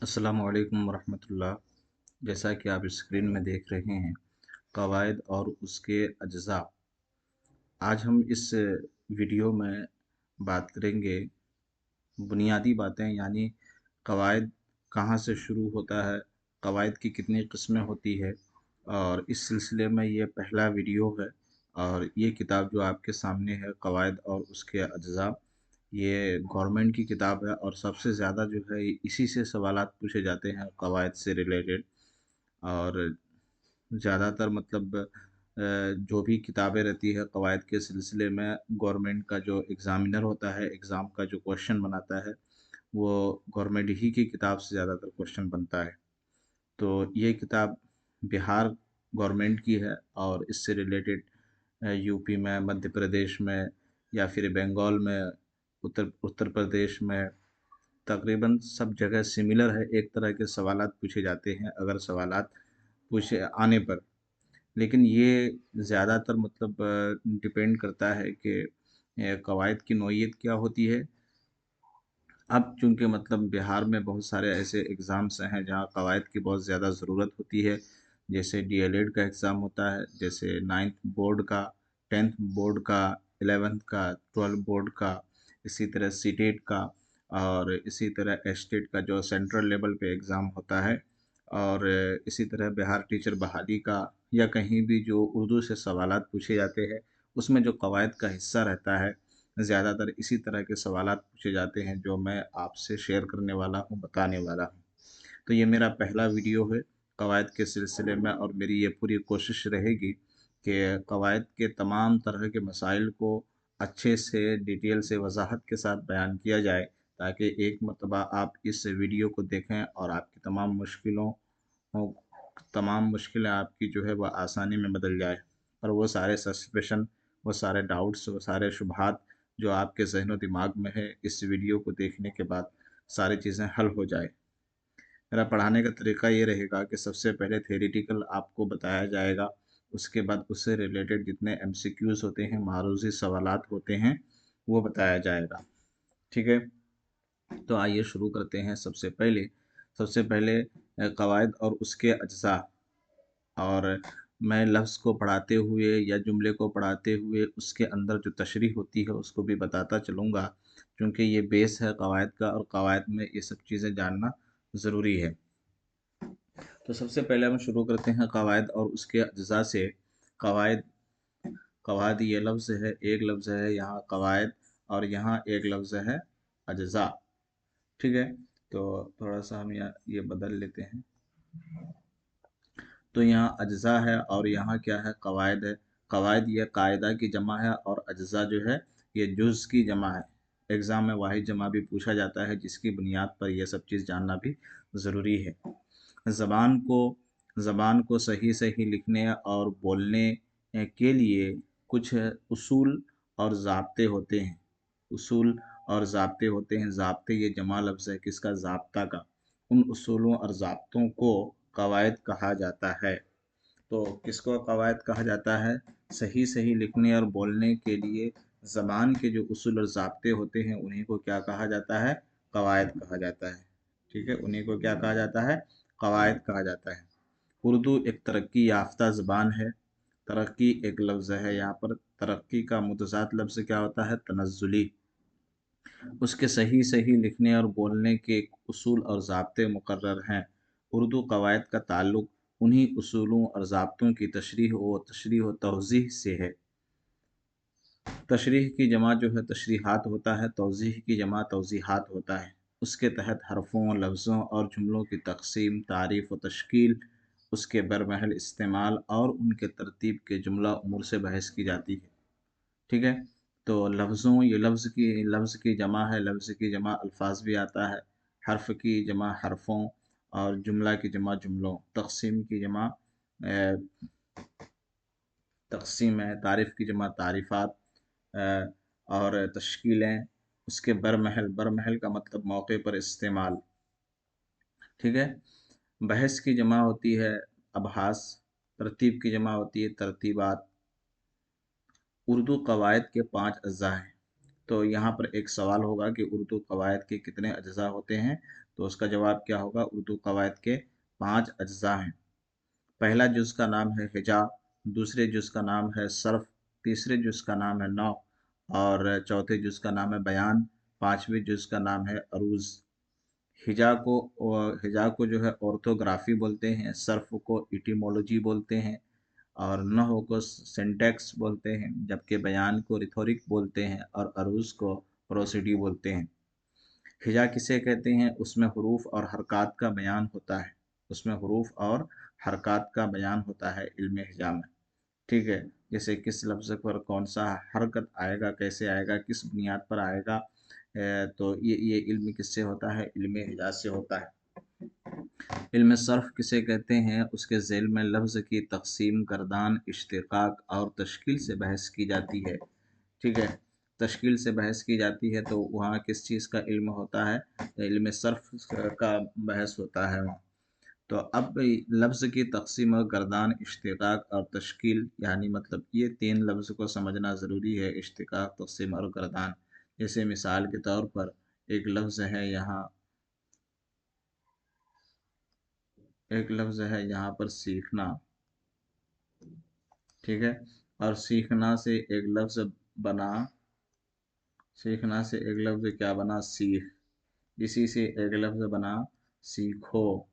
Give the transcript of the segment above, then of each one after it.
अस्सलामु अलैकुम वरहमतुल्लाह। जैसा कि आप स्क्रीन में देख रहे हैं, क़वाइद और उसके अज्ज़ा। आज हम इस वीडियो में बात करेंगे बुनियादी बातें, यानी क़वाइद कहाँ से शुरू होता है, क़वाइद की कितनी किस्में होती है। और इस सिलसिले में ये पहला वीडियो है। और ये किताब जो आपके सामने है, क़वाइद और उसके अज्ज़ा, ये गवर्नमेंट की किताब है और सबसे ज़्यादा जो है इसी से सवालात पूछे जाते हैं क़वाइद से रिलेटेड। और ज़्यादातर मतलब जो भी किताबें रहती है क़वाइद के सिलसिले में, गवर्नमेंट का जो एग्ज़ामिनर होता है, एग्ज़ाम का जो क्वेश्चन बनाता है, वो गवर्नमेंट ही की किताब से ज़्यादातर क्वेश्चन बनता है। तो ये किताब बिहार गवर्नमेंट की है और इससे रिलेटेड यूपी में, मध्य प्रदेश में या फिर बंगाल में, उत्तर उत्तर प्रदेश में, तकरीबन सब जगह सिमिलर है। एक तरह के सवालात पूछे जाते हैं अगर सवालात पूछे आने पर। लेकिन ये ज़्यादातर मतलब डिपेंड करता है कि क़वाइद की नौइयत क्या होती है। अब चूँकि मतलब बिहार में बहुत सारे ऐसे एग्ज़ाम्स हैं जहाँ क़वाइद की बहुत ज़्यादा ज़रूरत होती है। जैसे डीएलएड का एग्ज़ाम होता है, जैसे 9th बोर्ड का, 10th बोर्ड का, 11th का, 12 बोर्ड का, इसी तरह सीटेट का, और इसी तरह एस्टेट का जो सेंट्रल लेवल पे एग्ज़ाम होता है, और इसी तरह बिहार टीचर बहाली का, या कहीं भी जो उर्दू से सवालात पूछे जाते हैं, उसमें जो क़वाइद का हिस्सा रहता है, ज़्यादातर इसी तरह के सवालात पूछे जाते हैं जो मैं आपसे शेयर करने वाला हूँ, बताने वाला हूँ। तो ये मेरा पहला वीडियो है क़वाइद के सिलसिले में, और मेरी ये पूरी कोशिश रहेगी कि क़वाइद के तमाम तरह के मसाइल को अच्छे से, डिटेल से, वज़ाहत के साथ बयान किया जाए, ताकि एक मर्तबा आप इस वीडियो को देखें और आपकी तमाम मुश्किलें आपकी जो है वह आसानी में बदल जाए, और वो सारे सस्पेशन, वो सारे डाउट्स, वो सारे शुबहात जो आपके ज़हन व दिमाग में है, इस वीडियो को देखने के बाद सारी चीज़ें हल हो जाए। मेरा पढ़ाने का तरीका ये रहेगा कि सबसे पहले थ्योरेटिकल आपको बताया जाएगा, उसके बाद उससे रिलेटेड जितने एमसीक्यूज़ होते हैं, मारूज़ी सवालात होते हैं, वो बताया जाएगा। ठीक है? तो आइए शुरू करते हैं। सबसे पहले क़वाइद और उसके अज्ज़ा। और मैं लफ्ज़ को पढ़ाते हुए या जुमले को पढ़ाते हुए उसके अंदर जो तशरीह होती है उसको भी बताता चलूँगा, क्योंकि ये बेस है क़वाइद का, और क़वाइद में ये सब चीज़ें जानना ज़रूरी है। तो सबसे पहले हम शुरू करते हैं क़वाइद और उसके अज्ज़ा से। क़वाइद क़वाइद ये लफ्ज़ है, एक लफ्ज़ है यहाँ क़वाइद, और यहाँ एक लफ्ज़ है अज्ज़ा। ठीक है? तो थोड़ा-सा हम यहाँ ये बदल लेते हैं। तो यहाँ अज्ज़ा है और यहाँ क्या है, क़वाइद है। क़वाइद ये कायदा की जमा है, और अज्ज़ा जो है ये जुज़ की जमा है। एग्ज़ाम में वाहिद जमा भी पूछा जाता है, जिसकी बुनियाद पर यह सब चीज़ जानना भी ज़रूरी है। ज़बान को ज़बान को सही-सही लिखने और बोलने के लिए कुछ उसूल और ज़ाब्ते होते हैं। उसूल और ज़ाब्ते होते हैं। ज़ाब्ते ये जमा लफ्ज़ है किसका, ज़ाब्ता का। उन उसूलों और ज़ाब्तों को क़वाइद कहा जाता है। तो किसको क़वाइद कहा जाता है? सही-सही लिखने और बोलने के लिए ज़बान के जो उसूल और ज़ाब्ते होते हैं, उन्हीं को क्या कहा जाता है? क़वाइद कहा जाता है। ठीक है? उन्हीं को क्या कहा जाता है? क़वाइद कहा जाता है। उर्दू एक तरक्की याफ़्ता ज़बान है। तरक्की एक लफ्ज़ है यहाँ पर। तरक्की का मुतज़ाद लफ्ज़ क्या होता है? तनज़्ज़ुली। उसके सही-सही लिखने और बोलने के उसूल और ज़ाब्ते मुकर्रर हैं। उर्दू क़वाइद का ताल्लुक़ उन्हीं उसूलों और ज़ाब्तों की तशरीह व तौज़ीह से है। तशरीह की जमा जो है तशरीहात होता है, तौज़ीह की जमा तौज़ीहात होता है। उसके तहत हरफ़ों, लफ्ज़ों और जुमलों की तक़सीम, तारीफ़ व तश्कील, उसके बरमहल इस्तेमाल और उनके तरतीब के जुमला उमूर से बहस की जाती है। ठीक है? तो लफ्ज़ों, ये लफ्ज़ की जमा है, लफ्ज़ की जमा अल्फ़ाज़ भी आता है। हर्फ़ की जमा हरफ़ों, और जुमला की जमा जुमलों। तक़सीम की जमा तक़सीम है। तारीफ़ की जमा तारीफ़ात, और तश्कीलें। उसके बरमहल का मतलब मौके पर इस्तेमाल। ठीक है? बहस की जमा होती है अबहास। तरतीब की जमा होती है तरतीबात। उर्दू क़वाइद के 5 अज्ज़ा हैं। तो यहाँ पर एक सवाल होगा कि उर्दू क़वाइद के कितने अज्ज़ा होते हैं? तो उसका जवाब क्या होगा? उर्दू कवायद के 5 अज्जा हैं। पहला जुज़ का नाम है हिजा, दूसरे जुज़ का नाम है सर्फ, तीसरे जुज़ का नाम है नौ और चौथे जुज़ का नाम है बयान, पाँचवें जुज़ का नाम है अरूज़। हिजा को जो है ऑर्थोग्राफी बोलते हैं, सर्फ को इटिमोलॉजी बोलते हैं और नहव को सिंटैक्स बोलते हैं, जबकि बयान को रिथोरिक बोलते हैं और अरूज को प्रोसिडी बोलते हैं। हिजा किसे कहते हैं? उसमें हुरूफ और हरकत का बयान होता है, उसमें हुरूफ और हरकत का बयान होता है इल्म हिजा में। ठीक है, जैसे किस लफ्ज़ पर कौन सा हरकत आएगा, कैसे आएगा, किस बुनियाद पर आएगा, तो ये इल्म किससे होता है? इल्म हिजाज से होता है। इल्म सर्फ किसे कहते हैं? उसके ज़ेल में लफ्ज़ की तक़सीम, गर्दान, इश्तिक़ाक़ और तश्कील से बहस की जाती है। ठीक है, तश्कील से बहस की जाती है तो वहाँ किस चीज़ का इल्म होता है? इल्म सर्फ का बहस होता है वहाँ। तो अब लफ्ज़ की तक़सीम और गर्दान, इश्तिक़ाक़ और तश्कील, यानी मतलब ये 3 लफ्ज़ को समझना ज़रूरी है, इश्तिक़ाक़, तक़सीम और गर्दान। जैसे मिसाल के तौर पर एक लफ्ज़ है यहाँ, एक लफ्ज़ है यहाँ पर सीखना। ठीक है, और सीखना से एक लफ्ज़ बना, सीखना से एक लफ्ज़ क्या बना? सीख। इसी से एक लफ्ज़ बना सीखो,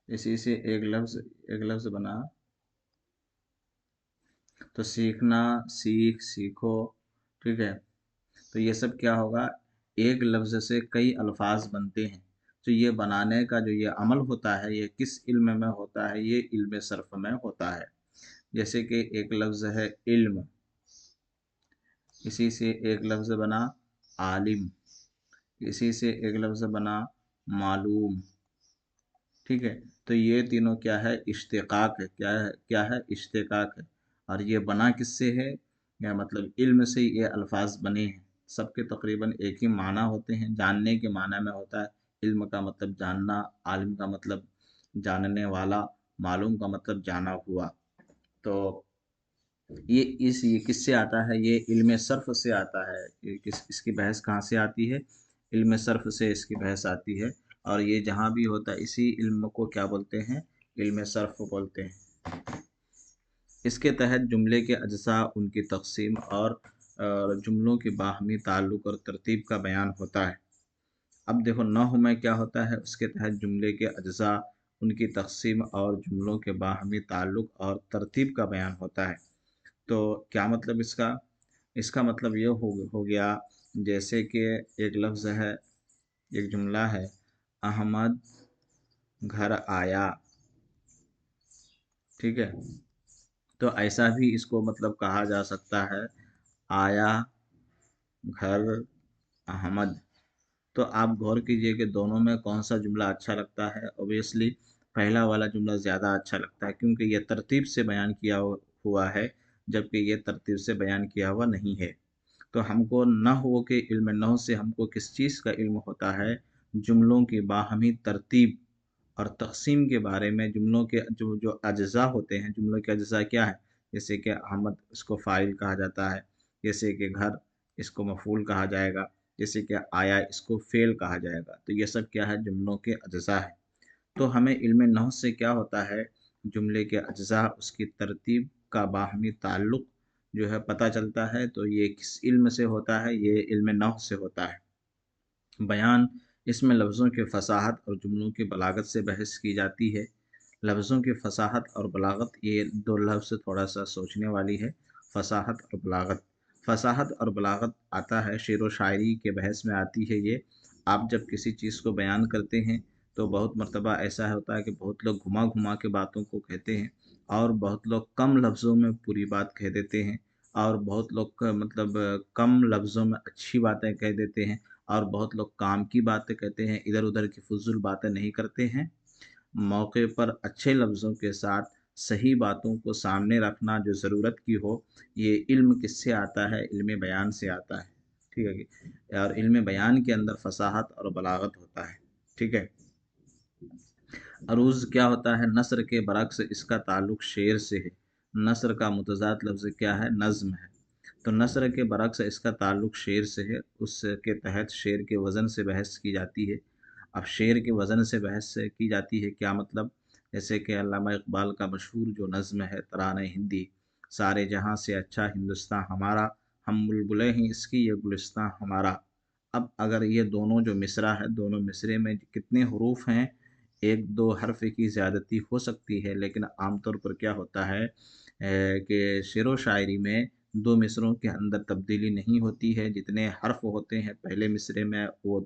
इसी से एक लफ्ज़ बना, तो सीखना, सीख, सीखो। ठीक है, तो ये सब क्या होगा? एक लफ्ज़ से कई अल्फाज बनते हैं। तो ये बनाने का जो ये अमल होता है, ये किस इल्म में होता है? ये इल्म सर्फ में होता है। जैसे कि एक लफ्ज़ है इल्म, इसी से एक लफ्ज़ बना आलिम, इसी से एक लफ्ज़ बना मालूम। ठीक है, तो ये तीनों क्या है? इश्तिक़ाक़ है। क्या है? इश्तिक़ाक़ है। और ये बना किससे है? या मतलब इल्म से ये अल्फाज बने हैं। सबके तकरीबन एक ही माना होते हैं, जानने के माना में होता है। इल्म का मतलब जानना, आलिम का मतलब जानने वाला, मालूम का मतलब जाना हुआ। तो ये किससे आता है? ये इल्म सर्फ से आता है। इसकी बहस कहाँ से आती है? इल्म सर्फ से इसकी बहस आती है। और ये जहाँ भी होता है इसी इल्म को क्या बोलते हैं? इल्म सर्फ बोलते हैं। इसके तहत जुमले के अज्जा, उनकी तक़सीम और जुमलों के बाहमी ताल्लुक़ और तरतीब का बयान होता है। अब देखो नहव में क्या होता है? उसके तहत जुमले के अज्जा, उनकी तक़सीम और जुमलों के बाहमी ताल्लुक़ और तरतीब का बयान होता है। तो क्या मतलब इसका? इसका मतलब ये हो गया, जैसे कि एक लफ्ज़ है, एक जुमला है, अहमद घर आया। ठीक है, तो ऐसा भी इसको मतलब कहा जा सकता है, आया घर अहमद। तो आप गौर कीजिए कि दोनों में कौन सा जुमला अच्छा लगता है। ऑब्वियसली पहला वाला जुमला ज़्यादा अच्छा लगता है, क्योंकि यह तरतीब से बयान किया हुआ है, जबकि ये तरतीब से बयान किया हुआ नहीं है। तो हमको नहव के इल्म नहव से हमको किस चीज़ का इल्म होता है? जुमलों की बाहमी तरतीब और तक़सीम के बारे में। जुमलों के जो जो अज्जा होते हैं, जुमलों के अज्जा क्या है? जैसे कि अहमद, इसको फ़ाइल कहा जाता है। जैसे कि घर, इसको मफ़ूल कहा जाएगा। जैसे कि आया, इसको फ़ेल कहा जाएगा। तो ये सब क्या है? जुमलों के अज्जा है। तो हमें इल्म नहव से क्या होता है? जुमले के अज्जा, उसकी तरतीब का बाहमी ताल्लुक़ जो है पता चलता है। तो ये किस इल्म से होता है? ये इल्म नहव से होता है। बयान, इसमें लफ्ज़ों के फ़साहत और जुमलों की बलागत से बहस की जाती है। लफ्ज़ों की फ़साहत और बलागत, ये दो लफ्ज़ थोड़ा सा सोचने वाली है। फ़साहत और बलागत, फ़साहत और बलागत आता है शेर व शायरी के बहस में आती है ये। आप जब किसी चीज़ को बयान करते हैं तो बहुत मर्तबा ऐसा होता है कि बहुत लोग घुमा घुमा के बातों को कहते हैं और बहुत लोग कम लफ्ज़ों में पूरी बात कह देते हैं और बहुत लोग मतलब कम लफ्ज़ों में अच्छी बातें कह देते हैं और बहुत लोग काम की बातें कहते हैं, इधर उधर की फजूल बातें नहीं करते हैं। मौके पर अच्छे लफ्ज़ों के साथ सही बातों को सामने रखना जो ज़रूरत की हो, ये इल्म किससे आता है? इल्म बयान से आता है। ठीक है कि, और इल्म बयान के अंदर फ़साहत और बलागत होता है। ठीक है, अरूज़ क्या होता है? नस्र के बरक्स इसका ताल्लुक़ शेर से है। नस्र का मुतज़ाद लफ्ज़ क्या है? नज़्म है। तो नस्र के बरक्स इसका ताल्लुक़ शेर से है, उसके तहत शेर के वज़न से बहस की जाती है। अब शेर के वज़न से बहस की जाती है, क्या मतलब? जैसे कि अल्लामा इक़बाल का मशहूर जो नज़्म है तराने हिंदी, सारे जहाँ से अच्छा हिंदुस्तान हमारा, हम बुलबुलें हैं इसकी ये गुलिस्तान हमारा। अब अगर ये दोनों जो मिसरा है, दोनों मिसरे में कितने हरूफ हैं, एक दो हर्फ की ज़्यादती हो सकती है, लेकिन आमतौर पर क्या होता है कि शेर व शायरी में दो मिसरों के अंदर तब्दीली नहीं होती है, जितने हर्फ होते हैं पहले मिसरे में वो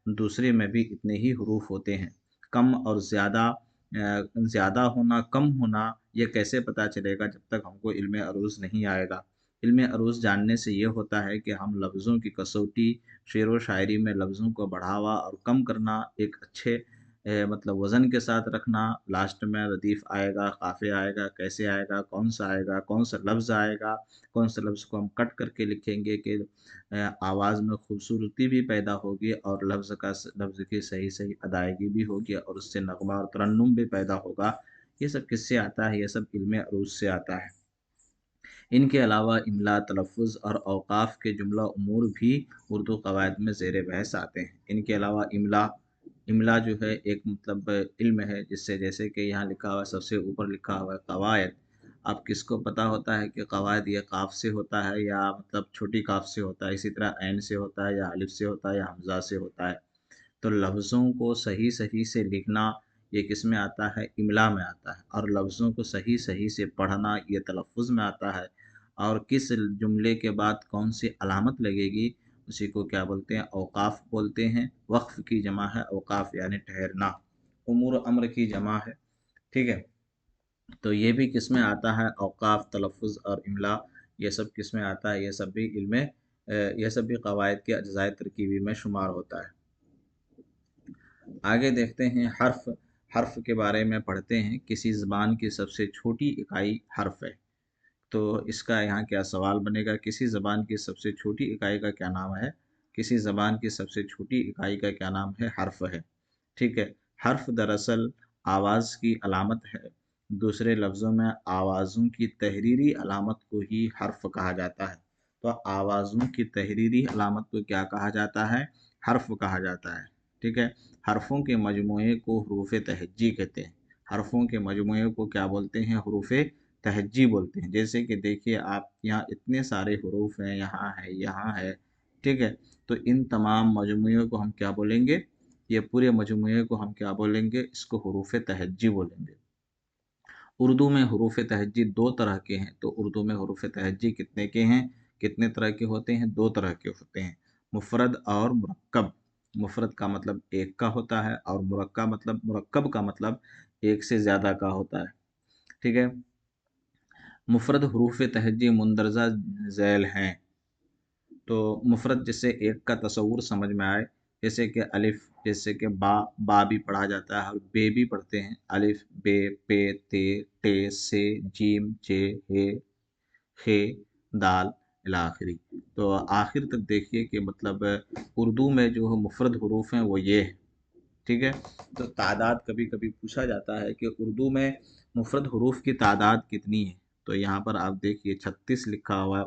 दूसरे में भी इतने ही हरूफ होते हैं। कम और ज़्यादा होना, कम होना, ये कैसे पता चलेगा जब तक हमको इल्म अरूज़ नहीं आएगा। इल्म अरूज़ जानने से ये होता है कि हम लफ्ज़ों की कसौटी, शेर व शायरी में लफ्ज़ों को बढ़ावा और कम करना, एक अच्छे मतलब वज़न के साथ रखना, लास्ट में रदीफ़ आएगा, क़ाफ़िय आएगा, कैसे आएगा, कौन सा लफ्ज़ आएगा, कौन से लफ्ज़ को हम कट करके लिखेंगे कि आवाज़ में खूबसूरती भी पैदा होगी और लफ्ज़ की सही अदायगी भी होगी और उससे नग़्मा और तरन्नुम भी पैदा होगा। ये सब किससे आता है? ये सब इल्म अरूज़ से आता है। इनके अलावा इमला, तलफ़्फ़ुज़ और औक़ाफ़ के जुमला उमूर भी उर्दू क़वायद में ज़ेर बहस आते हैं। इनके अलावा इमला इमला जो है एक मतलब इल्म है, जिससे जैसे कि यहाँ लिखा हुआ है, सबसे ऊपर लिखा हुआ है क़वायद। अब किसको पता होता है कि क़वायद ये क़ाफ़ से होता है या मतलब छोटी क़ाफ़ से होता है, इसी तरह ऐन से होता है या अलिफ़ से होता है या हमज़ा से होता है। तो लफ्ज़ों को सही-सही से लिखना ये किस में आता है? इमला में आता है, और लफ्ज़ों को सही-सही से पढ़ना ये तलफ़्फ़ुज़ में आता है। और किस जुमले के बाद कौन-सी अलामत लगेगी, उसी को क्या बोलते हैं? औक़ाफ़ बोलते हैं। वक़्फ़ की जमा है औक़ाफ़, यानी ठहरना। उमूर अम्र की जमा है, ठीक है? तो ये भी किस में आता है? औक़ाफ़, तलफ़्फ़ुज़ और इमला, ये सब किस में आता है? ये सब भी क़वायद के अज्ज़ाए तरकीबी में शुमार होता है। आगे देखते हैं हर्फ़। हर्फ़ के बारे में पढ़ते हैं। किसी ज़बान की सबसे छोटी इकाई हर्फ़ है। तो इसका यहाँ क्या सवाल बनेगा? किसी ज़बान की सबसे छोटी इकाई का क्या नाम है? किसी ज़बान की सबसे छोटी इकाई का क्या नाम है? हर्फ़ है। ठीक है। हर्फ़ दरअसल आवाज़ की अलामत है। दूसरे लफ्ज़ों में आवाज़ों की तहरीरी अलामत को ही हर्फ़ कहा जाता है। तो आवाज़ों की तहरीरी अलामत को क्या कहा जाता है? हर्फ़ कहा जाता है। ठीक है। हरफ़ों के मजमूए को हरूफ़ तहज्जी कहते हैं। हरफ़ों के मजमूए को क्या बोलते हैं? हरूफ़ तहज्जी बोलते हैं। जैसे कि देखिए आप यहाँ इतने सारे हरूफ हैं, यहाँ है, ठीक है? तो इन तमाम मजमूए को हम क्या बोलेंगे? ये पूरे मजमूए को हम क्या बोलेंगे? इसको हरूफ़ तहज्जी बोलेंगे। उर्दू में हरूफ़ तहज्जी 2 तरह के हैं। तो उर्दू में हरूफ़ तहज्जी कितने के हैं? कितने तरह के होते हैं? 2 तरह के होते हैं। मुफ़रद और मुरक्कब। मुफ़रद का मतलब एक का होता है और मुरक्कब का मतलब एक से ज़्यादा का होता है। ठीक है? मुफ़रद हरूफ़ तहज्जी मुंदरजा ज़ैल हैं। तो मुफ़रद जिससे एक का तसव्वुर समझ में आए, जैसे कि अलिफ़, जैसे कि बा भी पढ़ा जाता है और बे भी पढ़ते हैं। अलिफ़, बे, पे, ते, टे, से, जीम, जे, हे, दाल इला आखिरी। तो आखिर तक देखिए कि मतलब उर्दू में जो मुफ़रद हरूफ हैं वो ये हैं, ठीक है? तो तादाद कभी-कभी पूछा जाता है कि उर्दू में मुफ़रद हरूफ की तादाद कितनी है? तो यहाँ पर आप देखिए 36 लिखा हुआ है।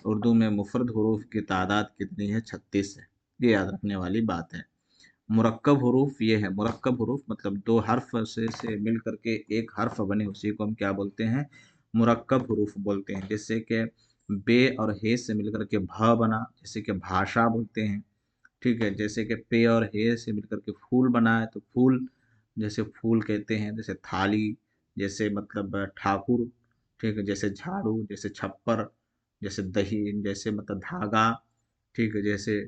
उर्दू में मुफ़रद हरूफ की तादाद कितनी है? 36 है। ये याद रखने वाली बात है। मुरक्कब हरूफ ये है। मुरक्कब हरूफ मतलब 2 हर्फ से मिल कर के एक हर्फ बने, उसी को हम क्या बोलते हैं? मुरक्कब हरूफ बोलते हैं। जैसे कि बे और हे से मिलकर के भ बना, जैसे कि भाषा बोलते हैं। ठीक है। जैसे कि पे और हे से मिलकर के फूल बना है, तो फूल, जैसे फूल कहते हैं, जैसे थाली, जैसे मतलब ठाकुर, ठीक है, जैसे झाड़ू, जैसे छप्पर, जैसे दही, जैसे मतलब धागा, ठीक है, जैसे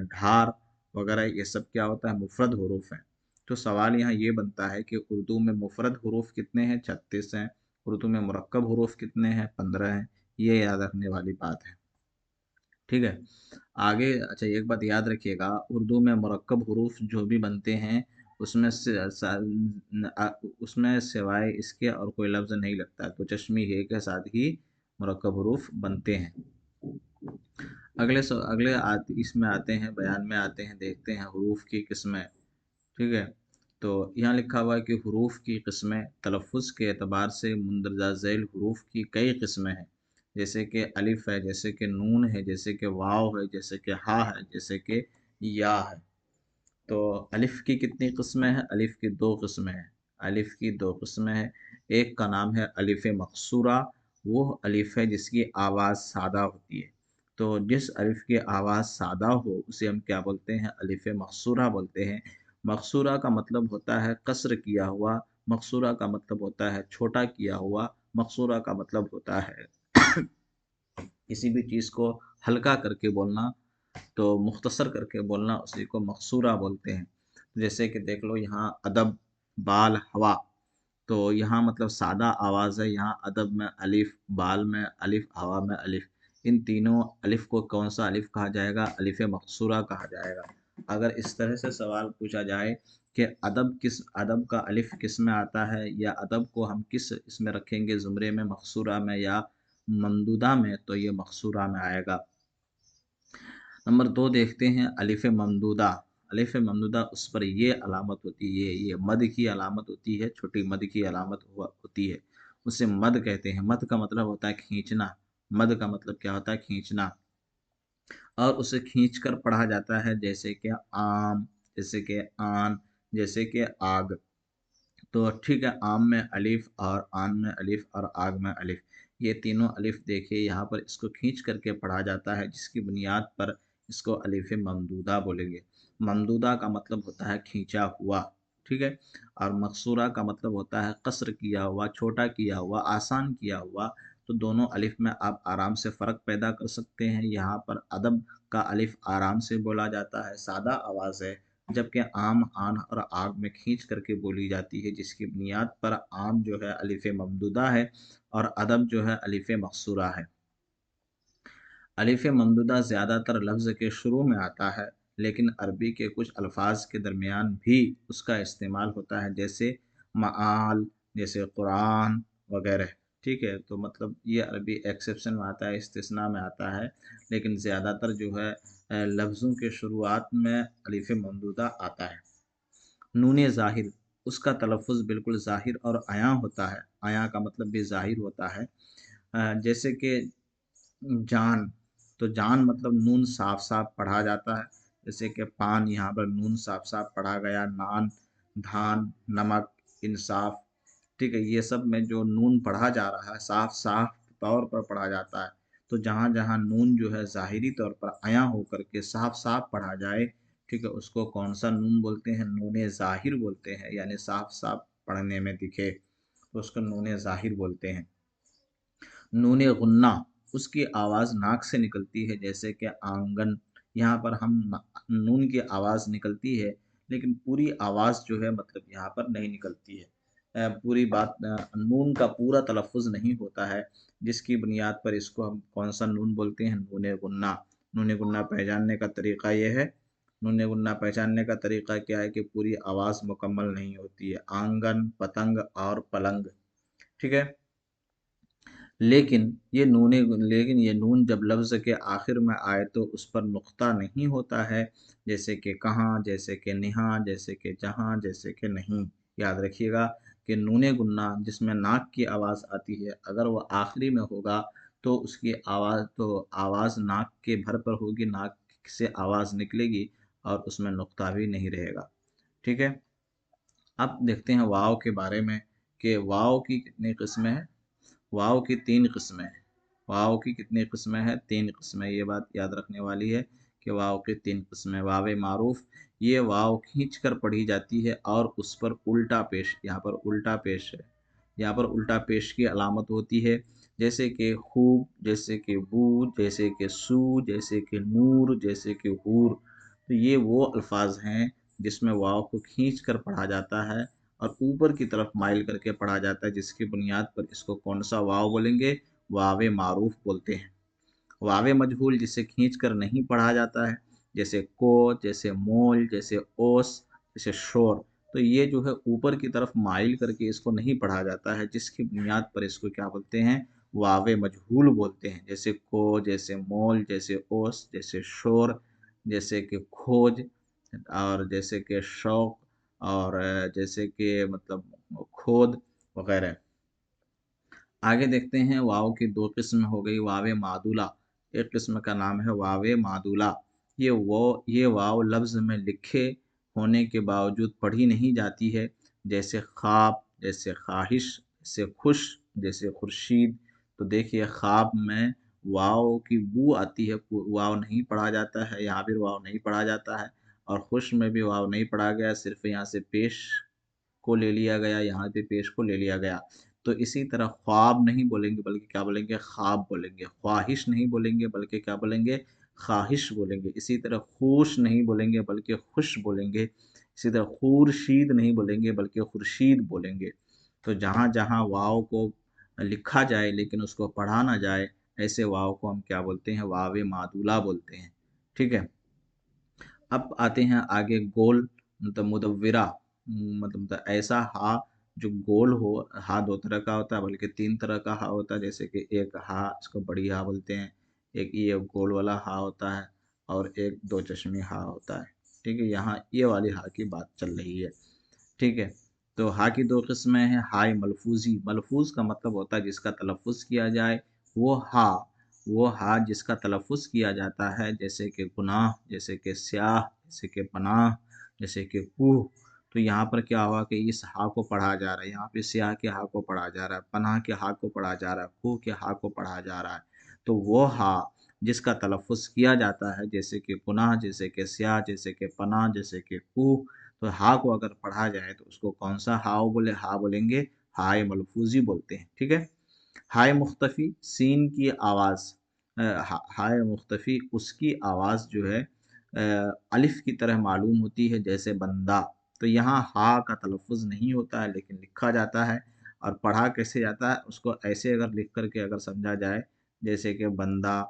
ढार वगैरह, ये सब क्या होता है? मुफरद हरूफ हैं। तो सवाल यहाँ ये बनता है कि उर्दू में मुफरद हरूफ कितने हैं? 36 हैं। उर्दू में मुरक्कब हरूफ कितने हैं? 15 हैं। ये याद रखने वाली बात है, ठीक है। आगे अच्छा एक बात याद रखिएगा, उर्दू में मुरक्कब हरूफ जो भी बनते हैं उसमें उसमें सिवाय इसके और कोई लफ्ज़ नहीं लगता, तो चश्मी हे के साथ ही मुरक्कब हरूफ बनते हैं। इसमें आते हैं, बयान में आते हैं, देखते हैं हरूफ की किस्में, ठीक है। तो यहाँ लिखा हुआ है कि हरूफ की किस्में तलफ़्फ़ुज़ के एतबार से मुंदरजा ज़ैल हरूफ की कई किस्में हैं। जैसे कि अलिफ़ है, जैसे कि नून है, जैसे कि वाव है, जैसे कि हा है, जैसे कि या है। तो अलिफ़ की कितनी किस्में हैं? अलिफ़ की 2 किस्में हैं। अलिफ़ की 2 किस्में हैं। एक का नाम है अलिफ़ मक़सूरा, वो अलिफ़ है जिसकी आवाज़ सादा होती है। तो जिस अलिफ़ की आवाज़ सादा हो उसे हम क्या बोलते हैं? अलिफ़ मक़सूरा बोलते हैं। मक़सूरा का मतलब होता है कस्र किया हुआ, मक़सूरा का मतलब होता है छोटा किया हुआ, मक़सूरा का मतलब होता है किसी भी चीज़ को हल्का करके बोलना, तो मुख्तसर करके बोलना उसी को मक़सूरा बोलते हैं। जैसे कि देख लो यहाँ अदब, बाल, हवा, तो यहाँ मतलब सादा आवाज़ है, यहाँ अदब में अलिफ़, बाल में अलिफ़, हवा में अलिफ़। इन तीनों अलिफ़ को कौन-सा अलिफ़ कहा जाएगा? अलिफ़ मक़सूरा कहा जाएगा। अगर इस तरह से सवाल पूछा जाए कि अदब का अलिफ़ किस में आता है, या अदब को हम किस इसमें रखेंगे, ज़ुमरे में, मक़सूरा में या ममदूदा में, तो ये मक़सूरा में आएगा। नंबर 2 देखते हैं अलिफ़ ममदूदा। अलिफ़ ममदूदा उस पर ये अलामत होती है, ये मद की अलामत होती है, छोटी मद की अलामत होती है। उसे मद कहते हैं। मद का मतलब होता है खींचना। मद का मतलब क्या होता है? खींचना। और उसे खींच कर पढ़ा जाता है, जैसे कि आम, जैसे कि आन, जैसे कि आग। तो ठीक है, आम में अलिफ और आन में अलिफ और आग में अलिफ, ये तीनों अलिफ देखिए यहाँ पर इसको खींच करके पढ़ा जाता है, जिसकी बुनियाद पर इसको अलिफ ममदूदा बोलेंगे। ममदूदा का मतलब होता है खींचा हुआ, ठीक है। और मकसूरा का मतलब होता है कसर किया हुआ, छोटा किया हुआ, आसान किया हुआ। तो दोनों अलिफ में आप आराम से फ़र्क पैदा कर सकते हैं। यहाँ पर अदब का अलिफ आराम से बोला जाता है, सादा आवाज़ है, जबकि आम, आन और आग में खींच करके बोली जाती है, जिसकी बुनियाद पर आम जो है अलिफ़ ममदूदा है और अदब जो है अलिफ़ मक़सूरा है। अलिफ़ ममदूदा ज़्यादातर लफ्ज़ के शुरू में आता है, लेकिन अरबी के कुछ अल्फ़ाज़ के दरमियान भी उसका इस्तेमाल होता है, जैसे मआल, जैसे कुरान वगैरह, ठीक है। तो मतलब ये अरबी एक्सेप्शन में आता है, इस्तिस्ना में आता है, लेकिन ज़्यादातर जो है लफ्ज़ों के शुरुआत में अलिफ़ ममदूदा आता है। नून ज़ाहिर, उसका तलफ़ुज़ बिल्कुल ज़ाहिर और अयां होता है। अयां का मतलब भी ज़ाहिर होता है। जैसे कि जान, तो जान मतलब नून साफ-साफ पढ़ा जाता है। जैसे कि पान, यहाँ पर नून साफ-साफ पढ़ा गया। नान, धान, नमक, इंसाफ, ठीक है। ये सब में जो नून पढ़ा जा रहा है, साफ-साफ तौर पर पढ़ा जाता है। तो जहाँ-जहाँ नून जो है ज़ाहिरी तौर पर अयां होकर के साफ-साफ पढ़ा जाए, ठीक है, उसको कौन-सा नून बोलते हैं? नून ज़ाहिर बोलते हैं, यानी साफ-साफ पढ़ने में दिखे, तो उसको नून ज़ाहिर बोलते हैं। नून गुन्ना, उसकी आवाज़ नाक से निकलती है, जैसे कि आंगन। यहाँ पर हम नून की आवाज़ निकलती है, लेकिन पूरी आवाज़ जो है मतलब यहाँ पर नहीं निकलती है। पूरी बात नून का पूरा तलफ़ुज़ नहीं होता है, जिसकी बुनियाद पर इसको हम कौन सा नून बोलते हैं? नून गुन्ना। नून गुन्ना पहचानने का तरीक़ा ये है, नून गुन्ना पहचानने का तरीक़ा क्या है कि पूरी आवाज़ मुकम्मल नहीं होती है। आंगन, पतंग और पलंग, ठीक है। लेकिन ये नून जब लफ्ज़ के आखिर में आए तो उस पर नुक्ता नहीं होता है, जैसे कि कहाँ, जैसे कि निहाँ, जैसे कि जहाँ, जैसे कि नहीं। याद रखिएगा कि नून गुन्ना जिसमें नाक की आवाज़ आती है, अगर वह आखिरी में होगा तो उसकी आवाज़ नाक के भर पर होगी, नाक से आवाज़ निकलेगी और उसमें नुक्ता भी नहीं रहेगा, ठीक है। अब देखते हैं वाव के बारे में कि वाव की कितनी किस्में हैं। वाव की 3 किस्में हैं। वाव की कितनी किस्में हैं? 3 किस्में। ये बात याद रखने वाली है कि वाव की 3 किस्में। वाव मारूफ, ये वाव खींच कर पढ़ी जाती है और उस पर उल्टा पेश, यहाँ पर उल्टा पेश है, यहाँ पर उल्टा पेश की अलामत होती है, जैसे कि खूब, जैसे कि बू, जैसे कि सू, जैसे कि नूर, जैसे कि हूर। तो ये वो अल्फाज हैं जिसमें वाव को खींच कर पढ़ा जाता है और ऊपर की तरफ माइल करके पढ़ा जाता है, जिसकी बुनियाद पर इसको कौन सा वाव बोलेंगे? वाव मारूफ बोलते हैं। वाव मजहूल, जिसे खींच कर नहीं पढ़ा जाता है, जैसे को, जैसे मोल, जैसे ओस, जैसे शोर। तो ये जो है ऊपर की तरफ माइल करके इसको नहीं पढ़ा जाता है, जिसकी बुनियाद पर इसको क्या बोलते हैं? वाव मजहूल बोलते हैं। जैसे को, जैसे मोल, जैसे ओस, जैसे शोर, जैसे कि खोज, और जैसे कि शौक, और जैसे कि मतलब खोद वगैरह। आगे देखते हैं वाव की 2 किस्म हो गई, वाव मादुला। एक किस्म का नाम है वाव मादुला। ये वाव लफ्ज़ में लिखे ہونے کے باوجود پڑھی نہیں جاتی ہے، جیسے خواب، جیسے خواہش، جیسے خوش، جیسے خورشید۔ تو دیکھیے خواب میں واو کی بو آتی ہے، واو نہیں پڑھا جاتا ہے، یہاں بھی واو نہیں پڑھا جاتا ہے، اور خوش میں بھی واو نہیں پڑھا گیا، صرف یہاں سے پیش کو لے لیا گیا، یہاں پہ پیش کو لے لیا گیا۔ تو اسی طرح خواب نہیں بولیں گے بلکہ کیا بولیں گے؟ خواب بولیں گے۔ خواہش نہیں بولیں گے بلکہ کیا بولیں گے؟ خواہش بولیں گے۔ اسی طرح خوش نہیں بولیں گے بلکہ خوش بولیں گے۔ اسی طرح خورشید نہیں بولیں گے بلکہ خورشید بولیں گے۔ تو جہاں جہاں واو کو لکھا جائے لیکن اس کو پڑھا نہ جائے، ایسے واو کو ہم کیا بولتے ہیں؟ واو معدولہ بولتے ہیں، ٹھیک ہے۔ اب آتے ہیں آگے گول مطلب مدورہ، مطلب ایسا ہا جو گول ہو۔ ہا دو طرح کا ہوتا ہے بلکہ تین طرح کا ہا ہوتا ہے، جیسے کہ ایک ہا اس کو بڑی ہا بولتے ہیں، ایک یہ گول والا ہا ہوتا ہے، اور ایک دو چشمی ہا ہوتا ہے، ٹھیک ہے۔ یہاں یہ والی ہا کی بات چل رہی ہے، ٹھیک ہے۔ تو ہا کی دو قسمیں ہیں، ہائے ملفوظی۔ ملفوظ کا مطلب ہوتا ہے جس کا تلفظ کیا جائے، وہ ہا جس کا تلفظ کیا جاتا ہے، جیسے کہ گناہ، جیسے کہ سیاہ، جیسے کہ پناہ، جیسے کہ کوہ۔ تو یہاں پر کیا ہوا کہ اس ہا کو پڑھا جا رہا ہے، یہاں پہ سیاہ کے ہا کو پڑھا جا رہا ہے، پناہ کے ہا کو پڑھا جا رہا ہے، کوہ کے ہا کو پڑھا جا رہا ہے۔ تو وہ ہا جس کا تلفظ کیا جاتا ہے، جیسے کہ گناہ، جیسے کہ سیاہ، جیسے کہ پناہ، جیسے کہ کوہ، تو ہا کو اگر پڑھا جائے تو اس کو کون سا ہا بولیں گے؟ ہائے ملفوظی بولتے ہیں، ٹھیک ہے۔ ہائے مختفی، سین کی آواز، ہائے مختفی اس کی آواز جو ہے الف کی طرح معلوم ہوتی ہے، جیسے بندہ۔ تو یہاں ہا کا تلفظ نہیں ہوتا ہے لیکن لکھا جاتا ہے، اور پڑھا کیسے جاتا ہے؟ اس کو ایسے اگر لکھ کر کے اگر سمجھا جائے، جیسے کہ بندہ،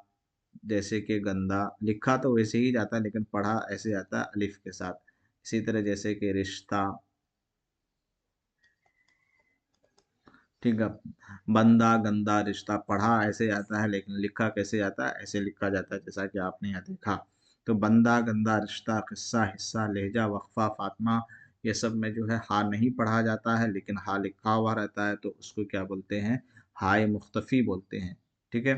جیسے کہ گندا، لکھا تو ویسے ہی جاتا ہے لیکن پڑھا ایسے جاتا ہے الف کے ساتھ۔ اسی طرح جیسے کہ رشتہ، ٹھیک ہے۔ بندہ گندا رشتہ پڑھا ایسے جاتا ہے لیکن لکھا کیسے جاتا ہے؟ ایسے لکھا جاتا ہے جیسا کہ آپ نے یہاں دیکھا۔ تو بندہ گندا رشتہ، قصہ، حصہ، لہجہ، وقفہ، فاطمہ، یہ سب میں جو ہے ہا نہیں پڑھا جاتا ہے لیکن ہا لکھا ہوا رہتا ہے، تو اس کو کیا بولتے ہیں؟ ہائے مختفی بولتے ہیں، ٹھیک ہے۔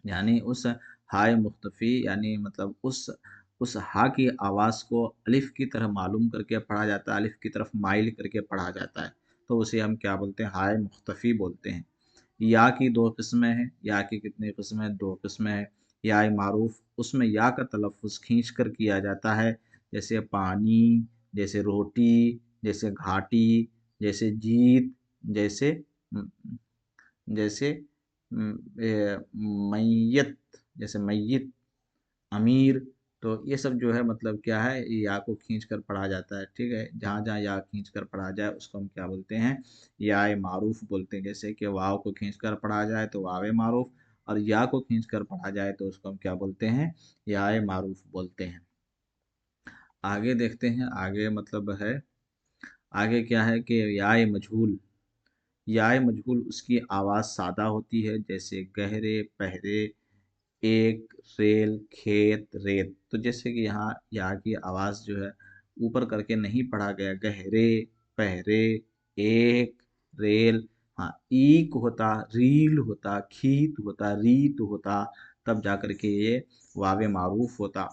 یعنی اس ہائے مختفی یعنی مطلب اس ہا کی آواز کو الف کی طرح معلوم کر کے پڑھا جاتا ہے، الف کی طرف مائل کر کے پڑھا جاتا ہے، تو اسے ہم کیا بولتے ہیں؟ ہائے مختفی بولتے ہیں۔ یا کی دو قسمیں ہیں، یا کی کتنی قسمیں؟ دو قسمیں ہیں۔ یا معروف، اس میں یا کا تلفظ کھینچ کر کیا جاتا ہے، جیسے پانی، جیسے روٹی، جیسے گھاٹی، جیسے جیت، جیسے جیسے میت، جیسے میت، امیر۔ تو یہ سب جو ہے مطلب کیا ہے؟ یا کو کھینچ کر پڑھا جاتا ہے، ٹھیک ہے۔ جہاں جہاں یا کھینچ کر پڑھا جائے اس کو ہم کیا بولتے ہیں؟ یا معروف بولتے ہیں۔ جیسے کہ واو کو کھینچ کر پڑھا جائے تو واو معروف، اور یا کو کھینچ کر پڑھا جائے تو اس کو ہم کیا بولتے ہیں؟ یا معروف بولتے ہیں۔ آگے دیکھتے ہیں، آگے مطلب ہے، آگے کیا ہے کہ یا مجہول۔ یا مجہول اس کی آواز سادہ ہوتی ہے، جیسے گہرے، پہرے، ایک، ریل، کھیت، ریت۔ تو جیسے کہ یہاں یا کی آواز جو ہے اوپر کر کے نہیں پڑھا گیا، گہرے، پہرے، ایک، ریل۔ ہاں ایک ہوتا، ریل ہوتا، کھیت ہوتا، ریت ہوتا، تب جا کر کے یہ واو معروف ہوتا۔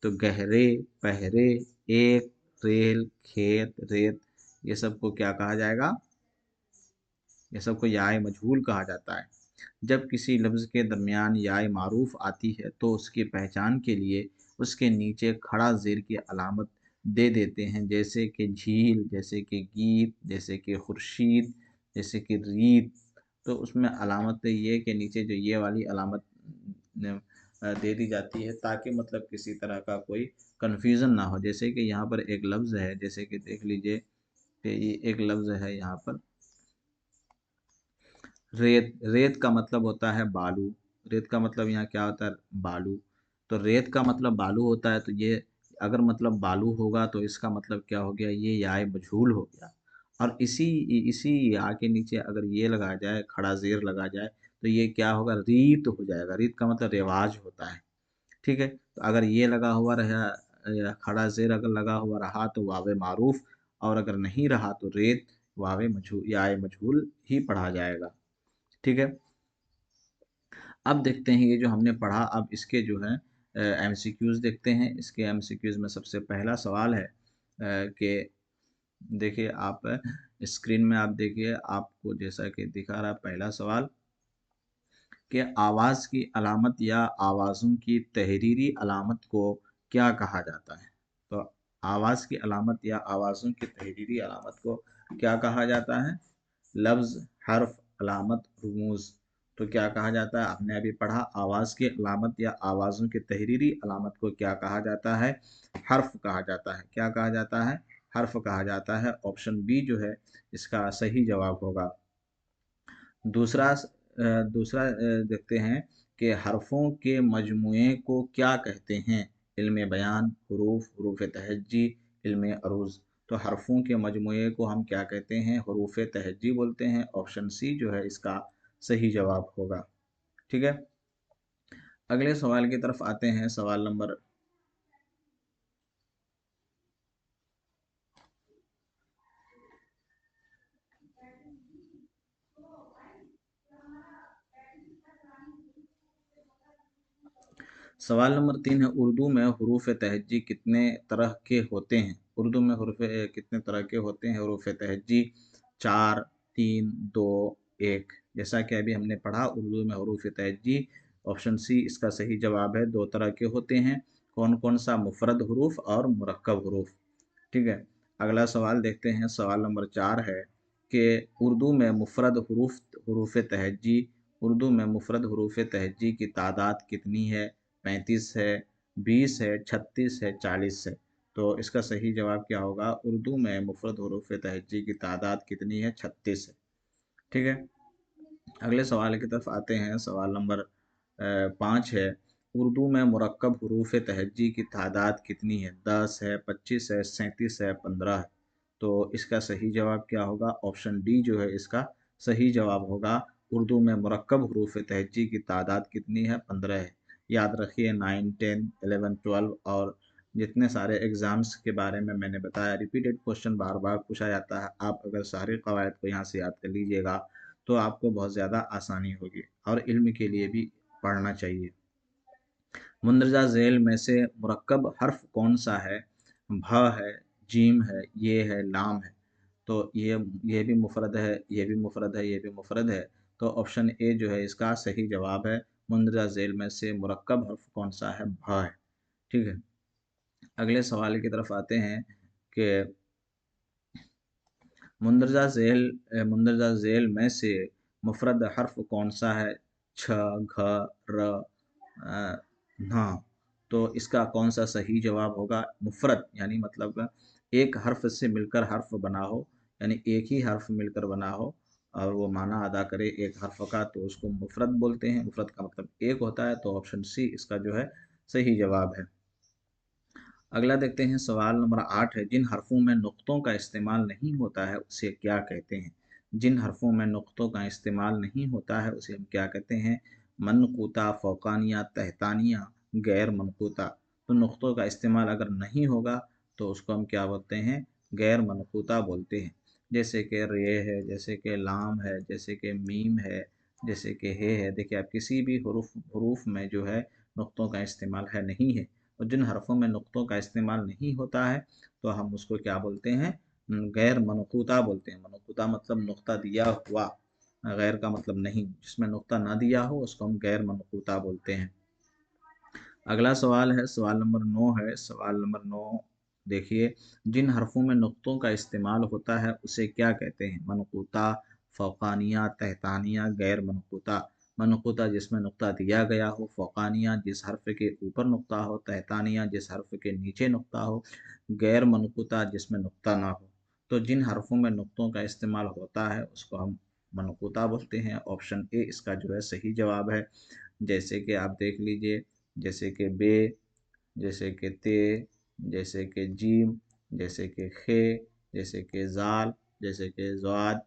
تو گہرے، پہرے، ایک، ریل، کھیت، ریت، یہ سب کو کیا کہا جائے گا؟ یہ سب کو یا مجہول کہا جاتا ہے۔ جب کسی لفظ کے درمیان یا معروف آتی ہے تو اس کی پہچان کے لیے اس کے نیچے کھڑا زیر کی علامت دے دیتے ہیں، جیسے کہ جھیل، جیسے کہ گیت، جیسے کہ خورشید، جیسے کہ ریت۔ تو اس میں علامت یہ کہ نیچے جو یہ والی علامت دے دی جاتی ہے تاکہ مطلب کسی طرح کا کوئی کنفیوژن نہ ہو۔ جیسے کہ یہاں پر ایک لفظ ہے، جیسے کہ دیکھ لیجئے کہ یہ ایک لفظ ہے یہاں پر ریت۔ ریت کا مطلب ہوتا ہے بالو، ریت کا مطلب یہاں کیا ہوتا ہے؟ بالو۔ تو ریت کا مطلب بالو ہوتا ہے، تو یہ اگر مطلب بالو ہوگا تو اس کا مطلب کیا ہو گیا؟ یہ یا مجہول ہو گیا۔ اور اسی یا کے نیچے اگر یہ لگا جائے، کھڑا زیر لگا جائے، تو یہ کیا ہوگا؟ ریت ہو جائے گا۔ ریت کا مطلب رواج ہوتا ہے، ٹھیک ہے۔ تو اگر یہ لگا ہوا رہا، کھڑا زیر اگر لگا ہوا رہا تو واو معروف، اور اگر نہیں رہا تو ریت، واو مجہول یا مجہول ہی پڑھا جائے گا، ٹھیک ہے۔ اب دیکھتے ہیں یہ جو ہم نے پڑھا، اب اس کے جو ہے ایم سی کیوز دیکھتے ہیں۔ اس کے ایم سی کیوز میں سب سے پہلا سوال ہے، कि देखिए आप स्क्रीन में आप देखिए, आपको जैसा कि दिखा रहा पहला सवाल कि आवाज़ की अलामत या आवाज़ों की तहरीरी अलामत को क्या कहा जाता है। तो आवाज़ की अलामत या आवाज़ों की तहरीरी अलामत को क्या कहा जाता है। लफ्ज़, हर्फ, अलामत, रमूज़। तो क्या कहा जाता है, आपने अभी पढ़ा, आवाज़ की अलामत या आवाज़ों की तहरीरी अलामत को क्या कहा जाता है, हर्फ कहा जाता है। क्या कहा जाता है, हर्फ कहा जाता है। ऑप्शन बी जो है इसका सही जवाब होगा। दूसरा देखते हैं कि हरफों के मजमूए को क्या कहते हैं। इल्म बयान, हुरूफ, हुरूफ तहज्जी, इल्म अरूज। तो हरफों के मजमूए को हम क्या कहते हैं, हुरूफ तहज्जी बोलते हैं। ऑप्शन सी जो है इसका सही जवाब होगा। ठीक है, अगले सवाल की तरफ आते हैं। सवाल नंबर सवाल नंबर 3 है, उर्दू में हुरूफ तहज्जी कितने तरह के होते हैं। उर्दू में हुरूफ कितने तरह के होते हैं हुरूफ तहज्जी। 4, 3, 2, 1। जैसा कि अभी हमने पढ़ा, उर्दू में हुरूफ तहज्जी, ऑप्शन सी इसका सही जवाब है, 2 तरह के होते हैं। कौन कौन सा, मुफरद हुरूफ और मुरक्कब हुरूफ। ठीक है, अगला सवाल देखते हैं। सवाल नंबर 4 है कि उर्दू में मुफरद हुरूफ तहज्जी, उर्दू में मुफरद हुरूफ तहज्जी की तादाद कितनी है। 35 है, 20 है, 36 है, 40 है। तो इसका सही जवाब क्या होगा, उर्दू में मुफरद हुरूफ तहज्जी की तादाद कितनी है, 36 है। ठीक है, अगले सवाल की तरफ आते हैं। सवाल नंबर 5 है, उर्दू में मुरक्कब हुरूफ तहज्जी की तादाद कितनी है। 10 है, 25 है, 37 है, 15 है। तो इसका सही जवाब क्या होगा, ऑप्शन डी जो है इसका सही जवाब होगा। उर्दू में मुरक्कब हुरूफ तहज्जी की तादाद कितनी है, 15 है। याद रखिए, 9, 10, 11, 12 और जितने सारे एग्ज़ाम्स के बारे में मैंने बताया, रिपीटेड क्वेश्चन बार बार पूछा जाता है। आप अगर सारे कवायद को यहाँ से याद कर लीजिएगा तो आपको बहुत ज़्यादा आसानी होगी और इल्म के लिए भी पढ़ना चाहिए। मुंदरजा झेल में से मुरक्कब हर्फ कौन सा है। भ है, जीम है, ये है, लाम है। तो ये भी मुफरद है, ये भी मुफरद है, ये भी मुफरद है। तो ऑप्शन ए जो है इसका सही जवाब है। मुंदरजा झेल में से मुरक्कब हर्फ कौन सा है, भ है। ठीक है, अगले सवाल की तरफ आते हैं कि मुंदरजा झेल में से मुफरद हर्फ कौन सा है। छ, घ, र, ना। तो इसका कौन सा सही जवाब होगा, मुफरद यानी मतलब एक हर्फ से मिलकर हर्फ बना हो, यानी एक ही हर्फ मिलकर बना हो और वो माना अदा करे एक हर्फ का, तो उसको मुफरद बोलते हैं। मुफरद का मतलब एक होता है। तो ऑप्शन सी इसका जो है सही जवाब है। अगला देखते हैं। सवाल नंबर 8 है, जिन हरफों में नुक्तों का इस्तेमाल नहीं होता है उसे क्या कहते हैं। जिन हरफों में नुक्तों का इस्तेमाल नहीं होता है उसे हम क्या कहते हैं। मनकूता, फ़ौक़ानिया, तहतानिया, गैर मनकूता। तो नुक्तों का इस्तेमाल अगर नहीं होगा तो उसको हम क्या बोलते हैं, गैर मनकूता बोलते हैं। जैसे कि रे है, जैसे कि लाम है, जैसे कि मीम है, जैसे कि हे है। देखिए आप किसी भी हरूफ में जो है नुक्तों का इस्तेमाल है नहीं है। और जिन हरफों में नुक्तों का इस्तेमाल नहीं होता है तो हम उसको क्या बोलते हैं, गैर मनकूता बोलते हैं। मनकूता मतलब नुक्ता दिया हुआ, गैर का मतलब नहीं, जिसमें नुक्ता ना दिया हो उसको हम गैर मनकूता बोलते हैं। अगला सवाल है, सवाल नंबर 9 है। सवाल नंबर 9 देखिए, जिन हरफों में नुक्तों का इस्तेमाल होता है उसे क्या कहते हैं। मनकूता, फ़ौक़ानिया, तहतानिया, गैर मनकूता। मनकूता जिसमें नुक्ता दिया गया हो, फ़ौक़ानिया जिस हर्फ के ऊपर नुक्ता हो, तहतानिया जिस हर्फ के नीचे नुक्ता हो, गैर मनकूता जिसमें नुक्ता ना हो। तो जिन हरफों में नुक्तों का इस्तेमाल होता है उसको हम मनकूता बोलते हैं। ऑप्शन ए इसका जो है सही जवाब है। जैसे कि आप देख लीजिए, जैसे कि बे, जैसे कि ते, जैसे कि जीम, जैसे कि खे, जैसे कि जाल, जैसे कि ज़ाद।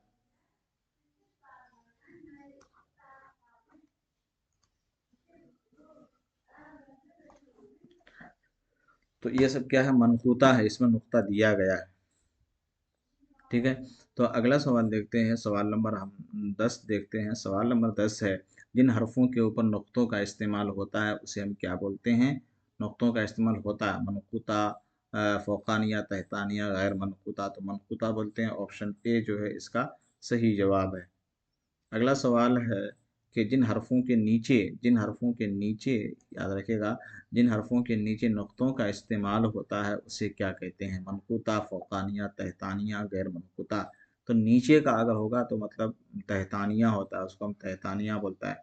तो ये सब क्या है, मनकूता है, इसमें नुक्ता दिया गया है। ठीक है, तो अगला सवाल देखते हैं। सवाल नंबर हम 10 देखते हैं। सवाल नंबर 10 है, जिन हरफों के ऊपर नुक्तों का इस्तेमाल होता है उसे हम क्या बोलते हैं। नुक्तों का इस्तेमाल होता है, मनकूता, फ़ौक़ानिया, तहतानिया, गैर मनक़ूता। तो मनक़ूता बोलते हैं। ऑप्शन ए जो है इसका सही जवाब है। अगला सवाल है कि जिन हरफ़ों के नीचे याद रखिएगा, जिन हरफ़ों के नीचे नुक़्तों का इस्तेमाल होता है उसे क्या कहते हैं? मनक़ूता, फ़ौक़ानिया, तहतानिया, गैर मनक़ूता। तो नीचे का अगर होगा तो मतलब तहतानिया होता है, उसको हम तहतानिया बोलता है।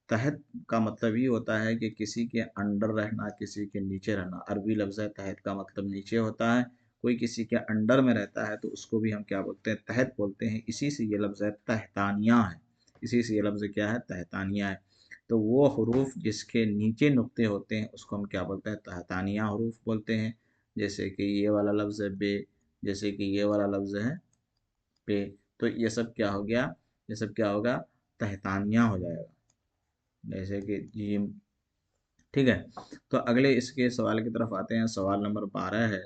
तहत का मतलब ये होता है कि किसी के अंडर रहना, किसी के नीचे रहना। अरबी लफ्ज़ है, तहत का मतलब नीचे होता है। कोई किसी के अंडर में रहता है तो उसको भी हम क्या बोलते हैं? तहत बोलते हैं। इसी से ये लफ्ज़ है तहतानिया है। इसी से ये लफ्ज़ क्या है? तहतानिया है। तो वो हरूफ जिसके नीचे नुक्ते होते हैं उसको हम क्या बोलते हैं? तहतानिया हरूफ बोलते हैं। जैसे कि ये वाला लफ्ज़ है बे, जैसे कि ये वाला लफ्ज़ है पे। तो ये सब क्या हो गया? ये सब क्या होगा? तहतानिया हो जाएगा। जैसे कि जीम। ठीक है। तो अगले इसके सवाल की तरफ आते हैं। सवाल नंबर 12 है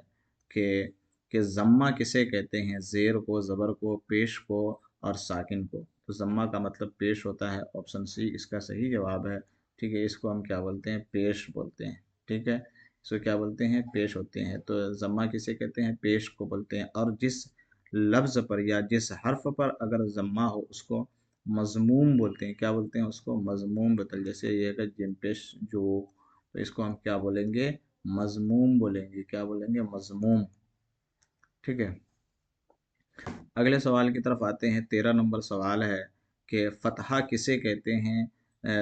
कि ज़म्मा किसे कहते हैं? ज़ेर को, ज़बर को, पेश को और साकिन को। तो ज़म्मा का मतलब पेश होता है। ऑप्शन सी इसका सही जवाब है। ठीक है। इसको हम क्या बोलते हैं? पेश बोलते हैं। ठीक है। इसको क्या बोलते हैं? पेश होते हैं। तो ज़म्मा किसे कहते हैं? पेश को बोलते हैं। और जिस लफ्ज़ पर या जिस हर्फ पर अगर ज़म्मा हो उसको मज़मूम बोलते हैं। क्या बोलते हैं? उसको मज़मूम बोलते हैं। जैसे ये है जिन पेश जो, तो इसको हम क्या बोलेंगे? मज़मूम बोलेंगे। क्या बोलेंगे? मज़मूम। ठीक है। अगले सवाल की तरफ आते हैं। 13 नंबर सवाल है कि फ़तहा किसे कहते हैं?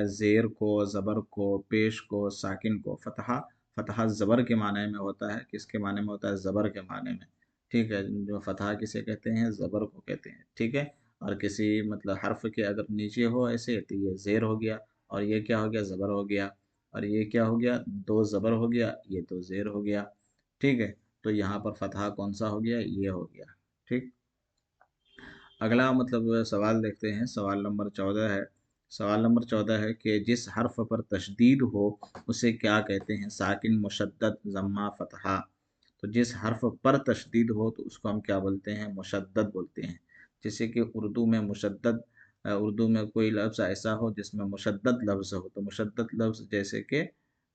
ज़ेर को, ज़बर को, पेश को, साकिन को। फ़तहा ज़बर के माने में होता है। किसके माने में होता है? ज़बर के माने में। ठीक है। जो फ़तहा किसे कहते हैं? ज़बर को कहते हैं। ठीक है। और किसी मतलब हर्फ के अगर नीचे हो ऐसे तो ये ज़ेर हो गया, और ये क्या हो गया? ज़बर हो गया। और ये क्या हो गया? दो ज़बर हो गया, ये दो ज़ेर हो गया। ठीक है। तो यहाँ पर फ़तहा कौन सा हो गया? ये हो गया। ठीक। अगला मतलब सवाल देखते हैं। सवाल नंबर 14 है। सवाल नंबर 14 है कि जिस हर्फ पर तशदीद हो उसे क्या कहते हैं? साकिन, मुशद्दद, ज़म्मा, फ़तहा। तो जिस हर्फ पर तशदीद हो तो उसको हम क्या बोलते हैं? मुशद्दद बोलते हैं। जैसे कि उर्दू में मुशद्दद, उर्दू में कोई लफ्ज़ ऐसा हो जिसमें मुशद्दद लफ्ज़ हो तो मुशद्दद लफ्ज़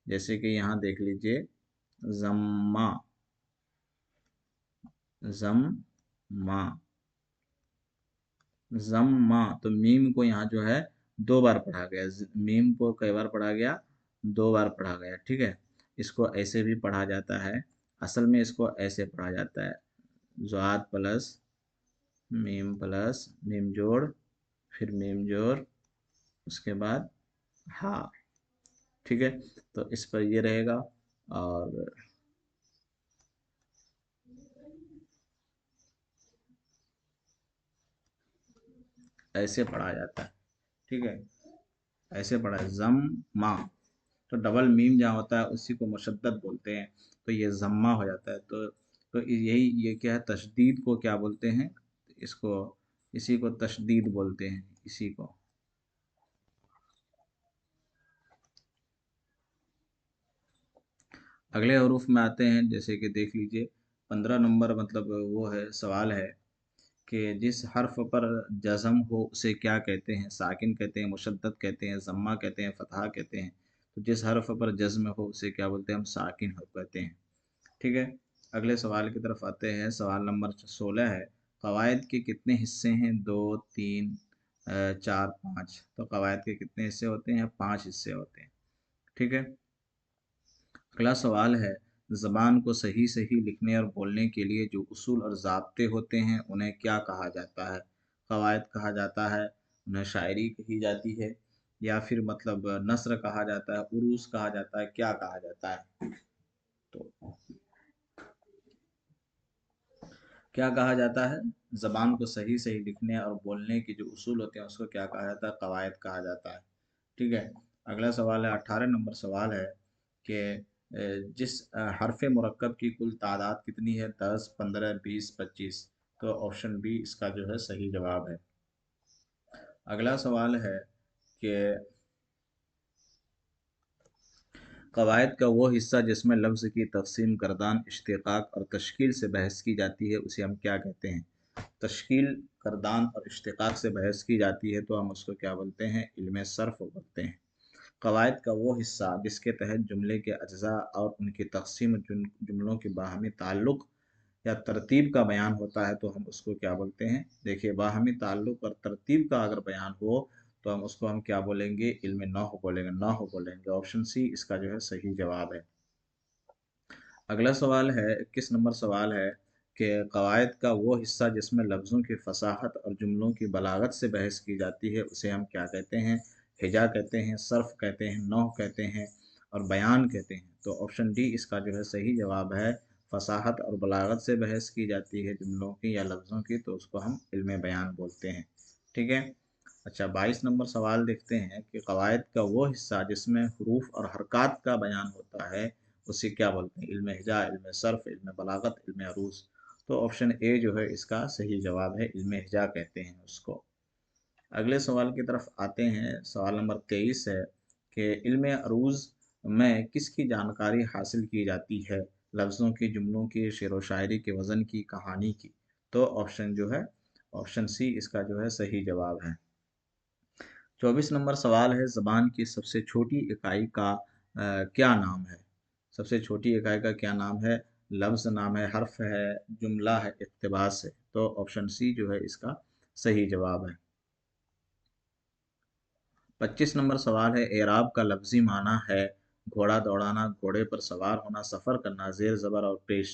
जैसे कि यहाँ देख लीजिए, ज़म्मा, ज़म्मा, ज़म्मा। तो मीम को यहाँ जो है दो बार पढ़ा गया। मीम को कई बार पढ़ा गया? दो बार पढ़ा गया। ठीक है। इसको ऐसे भी पढ़ा जाता है। असल में इसको ऐसे पढ़ा जाता है, ज़ाद प्लस मीम जोड़, फिर मीम जोड़, उसके बाद हा। ठीक है। तो इस पर ये रहेगा। और ऐसे पढ़ा जाता है। ठीक है। ऐसे पढ़ा है, ज़म मा। तो डबल मीम जहाँ होता है उसी को मुशद्दद बोलते हैं। तो ये ज़म्मा हो जाता है। तो यही ये क्या है? तशदीद को क्या बोलते हैं? इसको, इसी को तशदीद बोलते हैं, इसी को। अगले हरूफ में आते हैं। जैसे कि देख लीजिए 15 नंबर मतलब वो है, सवाल है कि जिस हर्फ पर जज़म हो उसे क्या कहते हैं? साकिन कहते हैं, मुशद्दद कहते हैं, ज़म्मा कहते हैं, फ़तहा कहते हैं। तो जिस हर्फ पर जज़्म हो उसे क्या बोलते हैं? हम साकिन हर्फ कहते हैं। ठीक है। अगले सवाल की तरफ आते हैं। सवाल नंबर 16 है। कवायद के कितने हिस्से हैं? 2, 3, 4, 5। तो कवायद के कितने हिस्से होते हैं? 5 हिस्से होते हैं। ठीक है। अगला सवाल है, ज़बान को सही सही लिखने और बोलने के लिए जो उसूल और ज़ाब्ते होते हैं उन्हें क्या कहा जाता है? कवायद कहा जाता है, उन्हें शायरी कही जाती है, या फिर मतलब नस्र कहा जाता है, उरूस कहा जाता है, क्या कहा जाता है? तो क्या कहा जाता है? ज़बान को सही सही लिखने और बोलने के जो उसूल होते हैं उसको क्या कहा जाता है? कवायद कहा जाता है। ठीक है। अगला सवाल है, 18 नंबर सवाल है कि जिस हरफ मुरक्कब की कुल तादाद कितनी है? 10, 15, 20, 25। तो ऑप्शन बी इसका जो है सही जवाब है। अगला सवाल है कि कवायद का वो हिस्सा जिसमें लफ्ज़ की तक़सीम, करदान, इश्तिक़ाक़ और तश्कील से बहस की जाती है उसे हम क्या कहते हैं? तश्कील, करदान और इश्तिक़ाक़ से बहस की जाती है तो हम उसको क्या बोलते हैं? इल्म सर्फ़ बोलते हैं। قواعد کا وہ حصہ جس کے تحت جملے کے اجزاء اور ان کی تقسیم جملوں کے باہمی تعلق یا ترتیب کا بیان ہوتا ہے تو ہم اس کو کیا بولتے ہیں؟ دیکھیے، باہمی تعلق اور ترتیب کا اگر بیان ہو تو ہم اس کو کیا بولیں گے؟ علم نحو بولیں گے، نحو بولیں گے۔ آپشن سی اس کا جو ہے صحیح جواب ہے۔ اگلا سوال ہے، 21 نمبر سوال ہے کہ قواعد کا وہ حصہ جس میں لفظوں کی فصاحت اور جملوں کی بلاغت سے بحث کی جاتی ہے اسے ہم کیا کہتے ہیں؟ ہجا کہتے ہیں، صرف کہتے ہیں، نحو کہتے ہیں اور بیان کہتے ہیں۔ تو آپشن ڈی اس کا جو ہے صحیح جواب ہے۔ فصاحت اور بلاغت سے بحث کی جاتی ہے جملوں کی یا لفظوں کی تو اس کو ہم علم بیان بولتے ہیں، ٹھیک ہے۔ اچھا، 22 نمبر سوال دیکھتے ہیں کہ قواعد کا وہ حصہ جس میں حروف اور حرکات کا بیان ہوتا ہے اسے کیا بولتے ہیں؟ علم ہجا، علم صرف، علم بلاغت، علم عروض۔ تو آپشن اے جو ہے اس کا صحیح جواب ہے، علم ہجا کہتے ہیں اس کو۔ اگلے سوال کی طرف آتے ہیں، سوال نمبر 23 ہے کہ علم عروض میں کس کی جانکاری حاصل کی جاتی ہے؟ لفظوں کی، جملوں کی، شعر و شاعری کے وزن کی، کہانی کی۔ تو آپشن جو ہے، آپشن سی اس کا جو ہے صحیح جواب ہے۔ 24 نمبر سوال ہے، زبان کی سب سے چھوٹی اکائی کا کیا نام ہے؟ سب سے چھوٹی اکائی کا کیا نام ہے؟ لفظ نام ہے، حرف ہے، جملہ ہے، اقتباس ہے۔ تو آپشن سی جو ہے اس کا صحیح جواب ہے۔ 25 نمبر سوال ہے، اعراب کا لفظی معنی ہے گھوڑا دوڑانا، گھوڑے پر سوار ہونا، سفر کرنا، زیر زبر اور پیش۔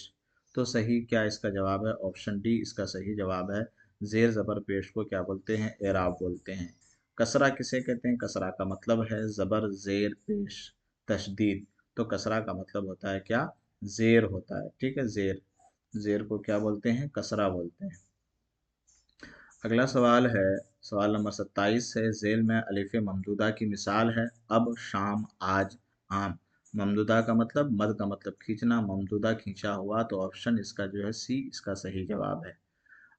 تو صحیح کیا اس کا جواب ہے؟ آپشن ڈی اس کا صحیح جواب ہے۔ زیر زبر پیش کو کیا بولتے ہیں؟ اعراب بولتے ہیں۔ کسرہ کسے کہتے ہیں؟ کسرہ کا مطلب ہے زبر، زیر، پیش، تشدید۔ تو کسرہ کا مطلب ہوتا ہے کیا؟ زیر ہوتا ہے، ٹھیک ہے، زیر۔ زیر کو کیا بولتے ہیں؟ کسرہ بولتے ہیں۔ اگلا سوال ہے، سوال نمبر 27 ہے، ذیل میں الف ممدودہ کی مثال ہے اب، شام، آج، عام۔ ممدودہ کا مطلب، مد کا مطلب کھینچنا، ممدودہ کھینچا ہوا۔ تو آپشن اس کا جو ہے سی اس کا صحیح جواب ہے۔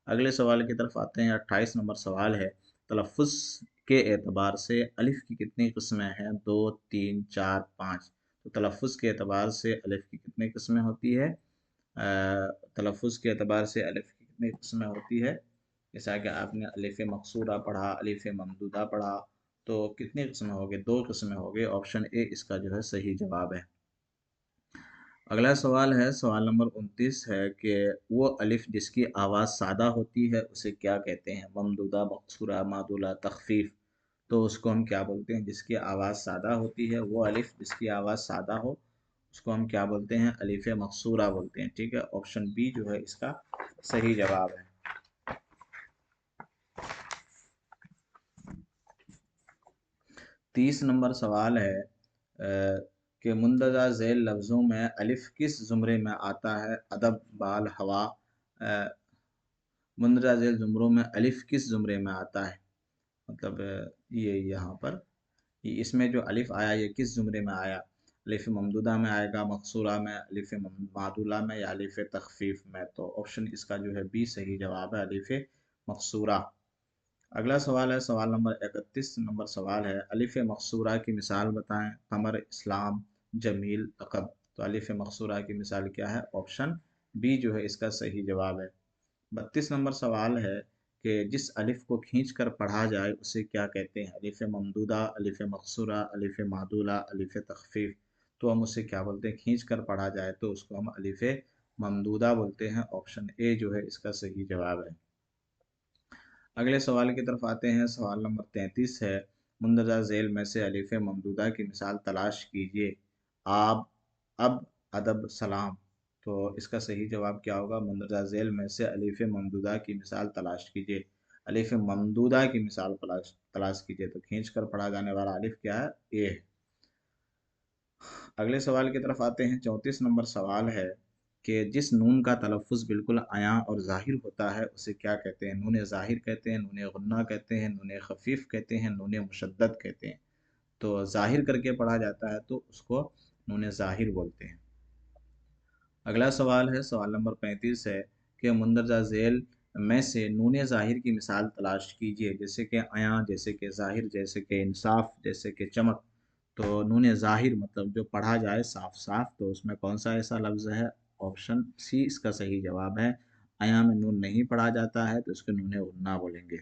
اگلے سوال کی طرف آتے ہیں، 28 نمبر سوال ہے، تلفظ کے اعتبار سے الف کی کتنی قسمیں ہیں؟ 2، 3، 4، 5۔ تو تلفظ کے اعتبار سے الف کی کتنی قسمیں ہوتی ہے؟ تلفظ کے اعتبار سے الف کی کتنی قسمیں ہوتی ہے؟ جیسا کہ آپ نے الف مقصورہ پڑھا، الف ممدودہ پڑھا، تو کتنی قسمیں ہوگی؟ 2 قسمیں ہوگی۔ آپشن اے اس کا جو ہے صحیح جواب ہے۔ اگلا سوال ہے، سوال نمبر 29 ہے کہ وہ الف جس کی آواز سادہ ہوتی ہے اسے کیا کہتے ہیں؟ ممدودہ، مقصورہ، معدولہ، تخفیف۔ تو اس کو ہم کیا بولتے ہیں؟ جس کی آواز سادہ ہوتی ہے، وہ الف جس کی آواز سادہ ہو اس کو ہم کیا بولتے ہیں؟ الف مقصورہ بولتے ہیں، ٹھیک ہے۔ آپشن بی جو ہے اس کا صحیح جواب ہے۔ 30 نمبر سوال ہے کہ مندرجہ ذیل لفظوں میں الف کس زمرے میں آتا ہے؟ ادب، بال، ہوا۔ مندرجہ ذیل زمروں میں الف کس زمرے میں آتا ہے؟ مطلب یہ یہاں پر اس میں جو الف آیا یہ کس زمرے میں آیا؟ الف ممدودہ میں آئے گا، مقصورہ میں، الف معدولہ میں، یا الف تخفیف میں؟ تو آپشن اس کا جو ہے بی صحیح جواب ہے، الف مقصورہ۔ اگلا سوال ہے، سوال نمبر 31 نمبر سوال ہے، الف مقصورہ کی مثال بتائیں۔ قمر، اسلام، جمیل، لقب۔ تو الف مقصورہ کی مثال کیا ہے؟ آپشن بی جو ہے اس کا صحیح جواب ہے۔ 32 نمبر سوال ہے کہ جس الف کو کھینچ کر پڑھا جائے اسے کیا کہتے ہیں؟ الف ممدودہ، الف مقصورہ، الف معدولہ، الف تخفیف۔ تو ہم اسے کیا بولتے ہیں؟ کھینچ کر پڑھا جائے تو اس کو ہم الف ممدودہ بولتے ہیں۔ آپشن اے جو ہے اس کا صحیح جواب ہے۔ اگلے سوال کی طرف آتے ہیں، سوال نمبر 33 ہے، مندرجہ ذیل میں سے الف ممدودہ کی مثال تلاش کیجیے۔ آب، اب، ادب، سلام۔ تو اس کا صحیح جواب کیا ہوگا؟ مندرجہ ذیل میں سے الف ممدودہ کی مثال تلاش کیجیے۔ الف ممدودہ کی مثال تلاش کیجیے، تو کھینچ کر پڑھا جانے والا الف کیا ہے؟ اے ہے۔ اگلے سوال کی طرف آتے ہیں، 34 نمبر سوال ہے کہ جس نون کا تلفظ بالکل عیاں اور ظاہر ہوتا ہے اسے کیا کہتے ہیں؟ نون ظاہر کہتے ہیں، نون غنہ کہتے ہیں، نون خفیف کہتے ہیں، نون مشدد کہتے ہیں۔ تو ظاہر کر کے پڑھا جاتا ہے تو اس کو نون ظاہر بولتے ہیں۔ اگلا سوال ہے، سوال نمبر 35 ہے کہ مندرجہ ذیل میں سے نون ظاہر کی مثال تلاش کیجیے، جیسے کہ عیاں، جیسے کہ ظاہر، جیسے کہ انصاف، جیسے کہ چمک۔ تو نون ظاہر مطلب جو پڑھا جائے صاف صاف، تو اس میں کون سا ایسا لفظ ہے؟ آپشن سی اس کا صحیح جواب ہے۔ عیاں میں نون نہیں پڑھا جاتا ہے تو اس کو نون غنہ بولیں گے۔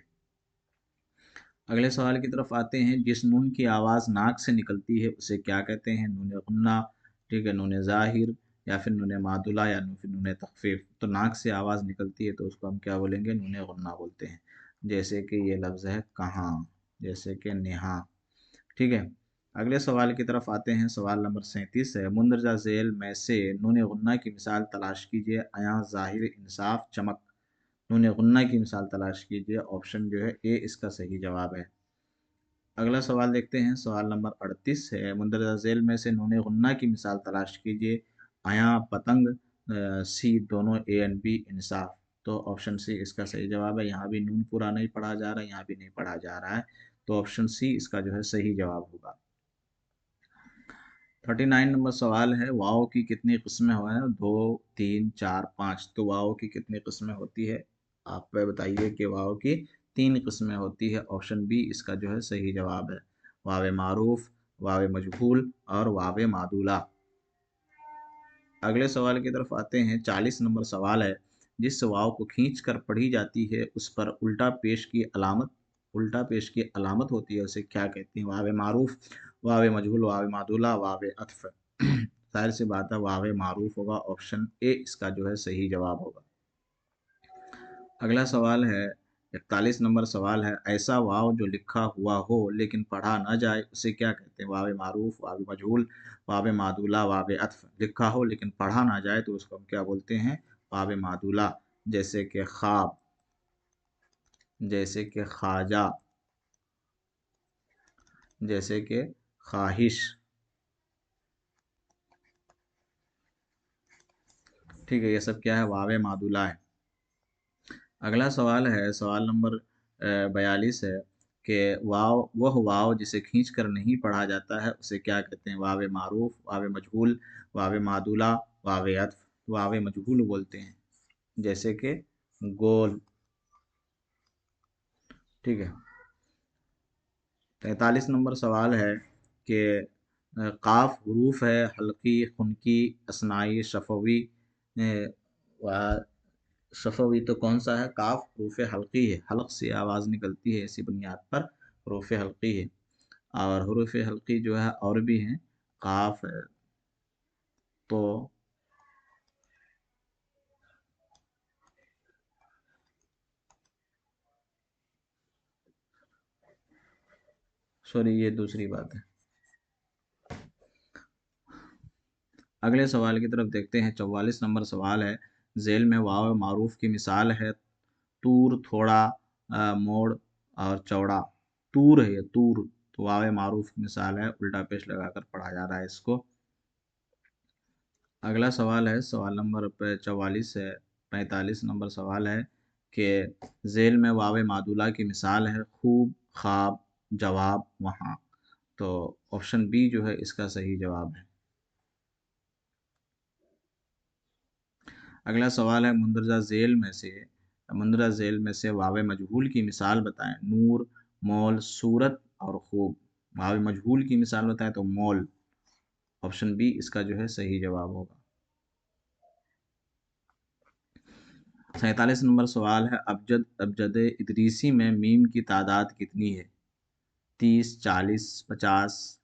अगले सवाल की तरफ आते हैं। जिस नून की आवाज़ नाक से निकलती है उसे क्या कहते हैं? नून गुन्ना, ठीक है, नून ज़ाहिर, या फिर नून मादुला, या फिर नून तख़फ़ीफ़। तो नाक से आवाज़ निकलती है तो उसको हम क्या बोलेंगे? नून गुन्ना बोलते हैं। जैसे कि ये लफ्ज़ है कहाँ, जैसे कि नेहा, ठीक है। अगले सवाल की तरफ आते हैं। सवाल नंबर 37 है। मुंदरजा ज़ेल में से नून गुन्ना की मिसाल तलाश कीजिए। अयां, ज़ाहिर, इंसाफ, चमक। नून गुन्ना की मिसाल तलाश कीजिए। ऑप्शन जो है ए इसका सही जवाब है। अगला सवाल देखते हैं। सवाल नंबर 38 है। मुंदरजा झेल में से नून गुन्ना की मिसाल तलाश कीजिए। आया, पतंग, सी दोनों, ए एंड बी इंसाफ। तो ऑप्शन सी इसका सही जवाब है। यहाँ भी नून पूरा नहीं पढ़ा जा रहा है, यहाँ भी नहीं पढ़ा जा रहा है, तो ऑप्शन सी इसका जो है सही जवाब होगा। 39 नंबर सवाल है। वाव की कितनी किस्में हैं? 2, 3, 4, 5। तो वाव की कितनी किस्में होती है? आप बताइए कि वाव की 3 किस्में होती है। ऑप्शन बी इसका जो है सही जवाब है। वाव मारूफ, वाव मजहूल और वाव मादूला। अगले सवाल की तरफ आते हैं। 40 नंबर सवाल है। जिस वाव को खींच कर पढ़ी जाती है उस पर उल्टा पेश की अलामत होती है, उसे क्या कहते हैं? वाव मारूफ, वाव मजहूल, वाव मादूला, वाव अत्फ। जाहिर सी बात है वाव मारूफ होगा। ऑप्शन ए इसका जो है सही जवाब होगा। अगला सवाल है। 41 नंबर सवाल है। ऐसा वाव जो लिखा हुआ हो लेकिन पढ़ा ना जाए उसे क्या कहते हैं? वाव मारूफ, वाव मजहूल, वाव मादूला, वाव अत्फ। लिखा हो लेकिन पढ़ा ना जाए तो उसको हम क्या बोलते हैं? वाव मादूला। जैसे कि ख्वाब, जैसे कि ख्वाजा, जैसे कि ख्वाहिश, ठीक है, ये सब क्या है? वाव मादूला है। अगला सवाल है। सवाल नंबर 42 है कि वह वाव जिसे खींच कर नहीं पढ़ा जाता है उसे क्या कहते हैं? वाव मारूफ, वाव मजहूल, वाव मादूला, वाव अत्फ। वाव मजहूल बोलते हैं, जैसे कि गोल, ठीक है। 43 नंबर सवाल है कि काफ हरूफ है हल्की, खुनकी, असनाई, शफवी। शफवी तो कौन सा है? काफ हरूफ हल्की है, हल्क से आवाज़ निकलती है, इसी बुनियाद पर हरूफ हल्की है। और हरूफ हल्की जो है और भी हैं। काफ है, तो सॉरी, ये दूसरी बात है। अगले सवाल की तरफ देखते हैं। 44 नंबर सवाल है। झेल में वाव मारूफ की मिसाल है। तूर, थोड़ा, मोड़ और चौड़ा। तूर है ये, तूर। तो वाव मारूफ की मिसाल है, उल्टा पेश लगाकर पढ़ा जा रहा है इसको। अगला सवाल है। सवाल नंबर 44 है। 45 नंबर सवाल है कि झेल में वाव मादुला की मिसाल है। खूब, ख्वाब, जवाब, वहाँ। तो ऑप्शन बी जो है इसका सही जवाब है। अगला सवाल है। मुंदरजा झेल में से वाव मजहूल की मिसाल बताएं। नूर, मौल, सूरत और खूब। वाव मजहूल की मिसाल बताएं तो मौल। ऑप्शन बी इसका जो है सही जवाब होगा। 47 नंबर सवाल है। अबजद इदरीसी में मीम की तादाद कितनी है? 30, 40, 50,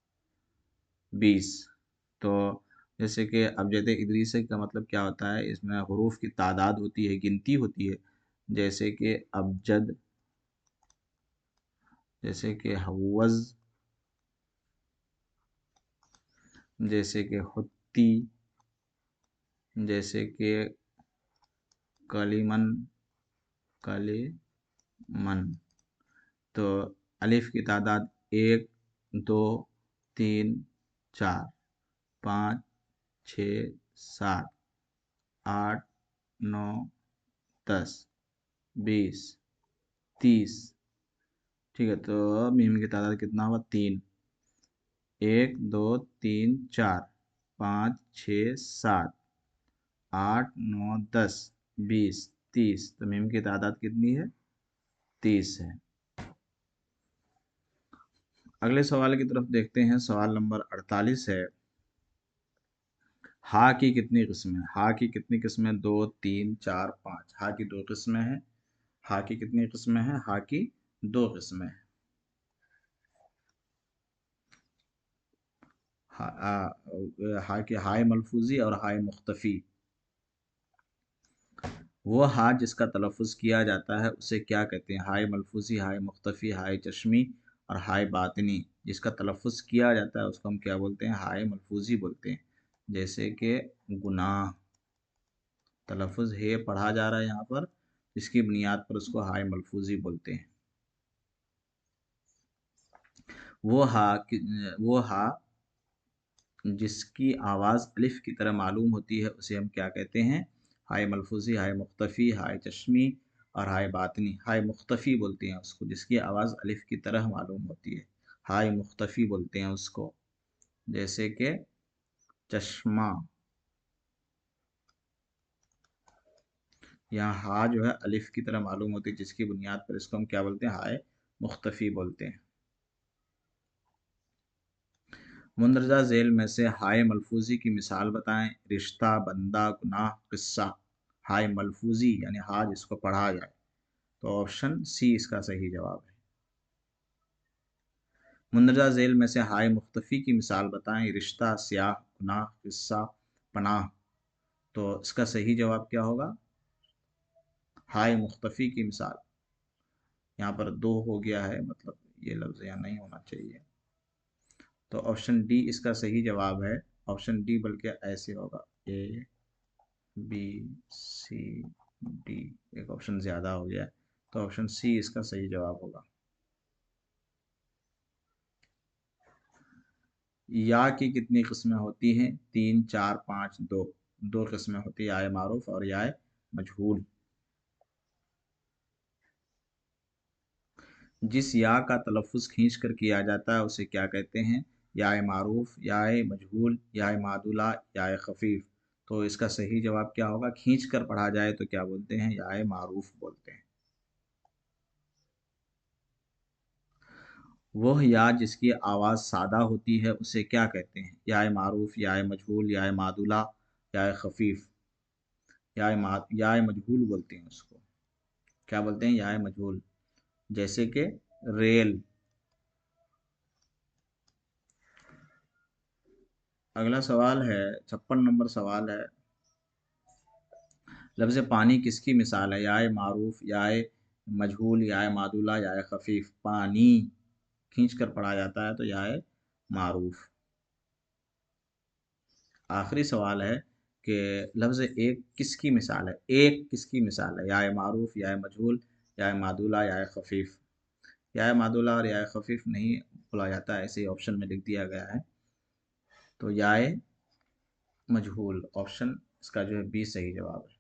20। तो जैसे कि अबजद इदरीसी का मतलब क्या होता है? इसमें हरूफ की तादाद होती है, गिनती होती है। जैसे कि अबजद, जैसे कि हवज, जैसे कि हुत्ती, जैसे कि कलीमन, कलीमन। तो अलिफ की तादाद 1, 2, 3, 4, 5, 6, 7, 8, 9, 10, 20, 30, ठीक है। तो मीम की तादाद कितना हुआ? 3। 1, 2, 3, 4, 5, 6, 7, 8, 9, 10, 20, 30। तो मीम की तादाद कितनी है? 30 है। अगले सवाल की तरफ देखते हैं। सवाल नंबर 48 है। हा की कितनी किस्में? हा की कितनी किस्में? 2, 3, 4, 5। हा की 2 किस्में हैं। हा की कितनी किस्में हैं? हा की 2 किस्में हैं। ہا کے ہائے ملفوظی اور ہائے مختفی. وہ ہا جس کا تلفظ کیا جاتا ہے اسے کیا کہتے ہیں؟ ہائے ملفوظی، ہائے مختفی، ہائے چشمی اور ہائے باطنی. جس کا تلفظ کیا جاتا ہے اس کو ہم کیا بولتے ہیں؟ ہائے ملفوظی بولتے ہیں. جیسے کہ گناہ، تلفظ ہے پڑھا جا رہا ہے یہاں پر، جس کی بنیاد پر اس کو ہائے ملفوظی بولتے ہیں. وہ ہا جس کی آواز الف کی طرح معلوم ہوتی ہے اسے ہم کیا کہتے ہیں؟ ہائے ملفوظی، ہائے مختفی، ہائے چشمی اور ہائے باطنی. ہائے مختفی بولتے ہیں اس کو جس کی آواز الف کی طرح معلوم ہوتی ہے، ہائے مختفی بولتے ہیں اس کو. جیسے کہ چشمہ، یہاں ہا جو ہے الف کی طرح معلوم ہوتی ہے، جس کی بنیاد پر اس کو ہم کیا بولتے ہیں؟ ہائے مختفی بولتے ہیں. مندرجہ ذیل میں سے ہائے ملفوظی کی مثال بتائیں. رشتہ، بندہ، گناہ، قصہ. ہائے ملفوظی یعنی ہا جس کو پڑھا جائے، تو آپشن سی اس کا صحیح جواب ہے. مندرجہ ذیل میں سے ہائے مختفی کی مثال بتائیں. رشتہ، سیاہ، گناہ، قصہ، پناہ. تو اس کا صحیح جواب کیا ہوگا؟ ہائے مختفی کی مثال. یہاں پر دو ہو گیا ہے، مطلب یہ لفظ یہاں نہیں ہونا چاہیے. تو آپشن ڈی اس کا صحیح جواب ہے. آپشن ڈی بلکہ ایسے ہوگا، اے بی سی ڈی، ایک آپشن زیادہ ہو گیا. تو آپشن سی اس کا صحیح جواب ہوگا. یا کی کتنی قسمیں ہوتی ہیں؟ 3، 4، 5، 2. 2 قسمیں ہوتی ہیں، یا معروف اور یا مجہول. جس یا کا تلفظ کھینچ کر کیا جاتا ہے اسے کیا کہتے ہیں؟ یا معروف، یا مجہول، یا معدولہ، یا خفیف. تو اس کا صحیح جواب کیا ہوگا؟ کھینچ کر پڑھا جائے تو کیا بولتے ہیں؟ یا معروف بولتے ہیں. وہ یا جس کی آواز سادہ ہوتی ہے اسے کیا کہتے ہیں؟ یا معروف، یا مجہول، یا معدولہ، یا خفیف. یا مجہول بولتے ہیں اس کو. کیا بولتے ہیں؟ یا مجہول. جیسے کہ ریل. اگلا سوال ہے 56 نمبر سوال ہے. لفظ پانی کس کی مثال ہے؟ یا معروف، یا مجہول، یا معدولہ، یا خفیف. پانی کھینچ کر پڑھا جاتا ہے تو یا معروف. آخری سوال ہے کہ لفظ ایک کس کی مثال ہے؟ ایک کس کی مثال ہے؟ یا معروف، یا مجہول، یا معدولہ، یا خفیف. یا معدولہ اور یا خفیف نہیں بولا جاتا ہے، ایسے آپشن میں لکھ دیا گیا ہے. تو یا مجہول آپشن اس کا جو ہے بی صحیح جواب ہے.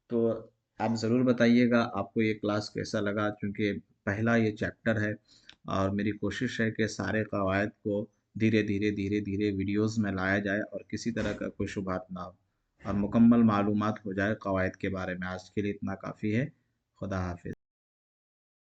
تو آپ ضرور بتائیے گا آپ کو یہ کلاس کیسا لگا، کیونکہ پہلا یہ چیپٹر ہے اور میری کوشش ہے کہ سارے قواعد کو دھیرے دھیرے دھیرے دھیرے ویڈیوز میں لایا جائے اور کسی طرح کا کوئی شبہات نہ ہو اور مکمل معلومات ہو جائے قواعد کے بارے میں. آج کے لیے اتنا کافی ہے. خدا حافظ.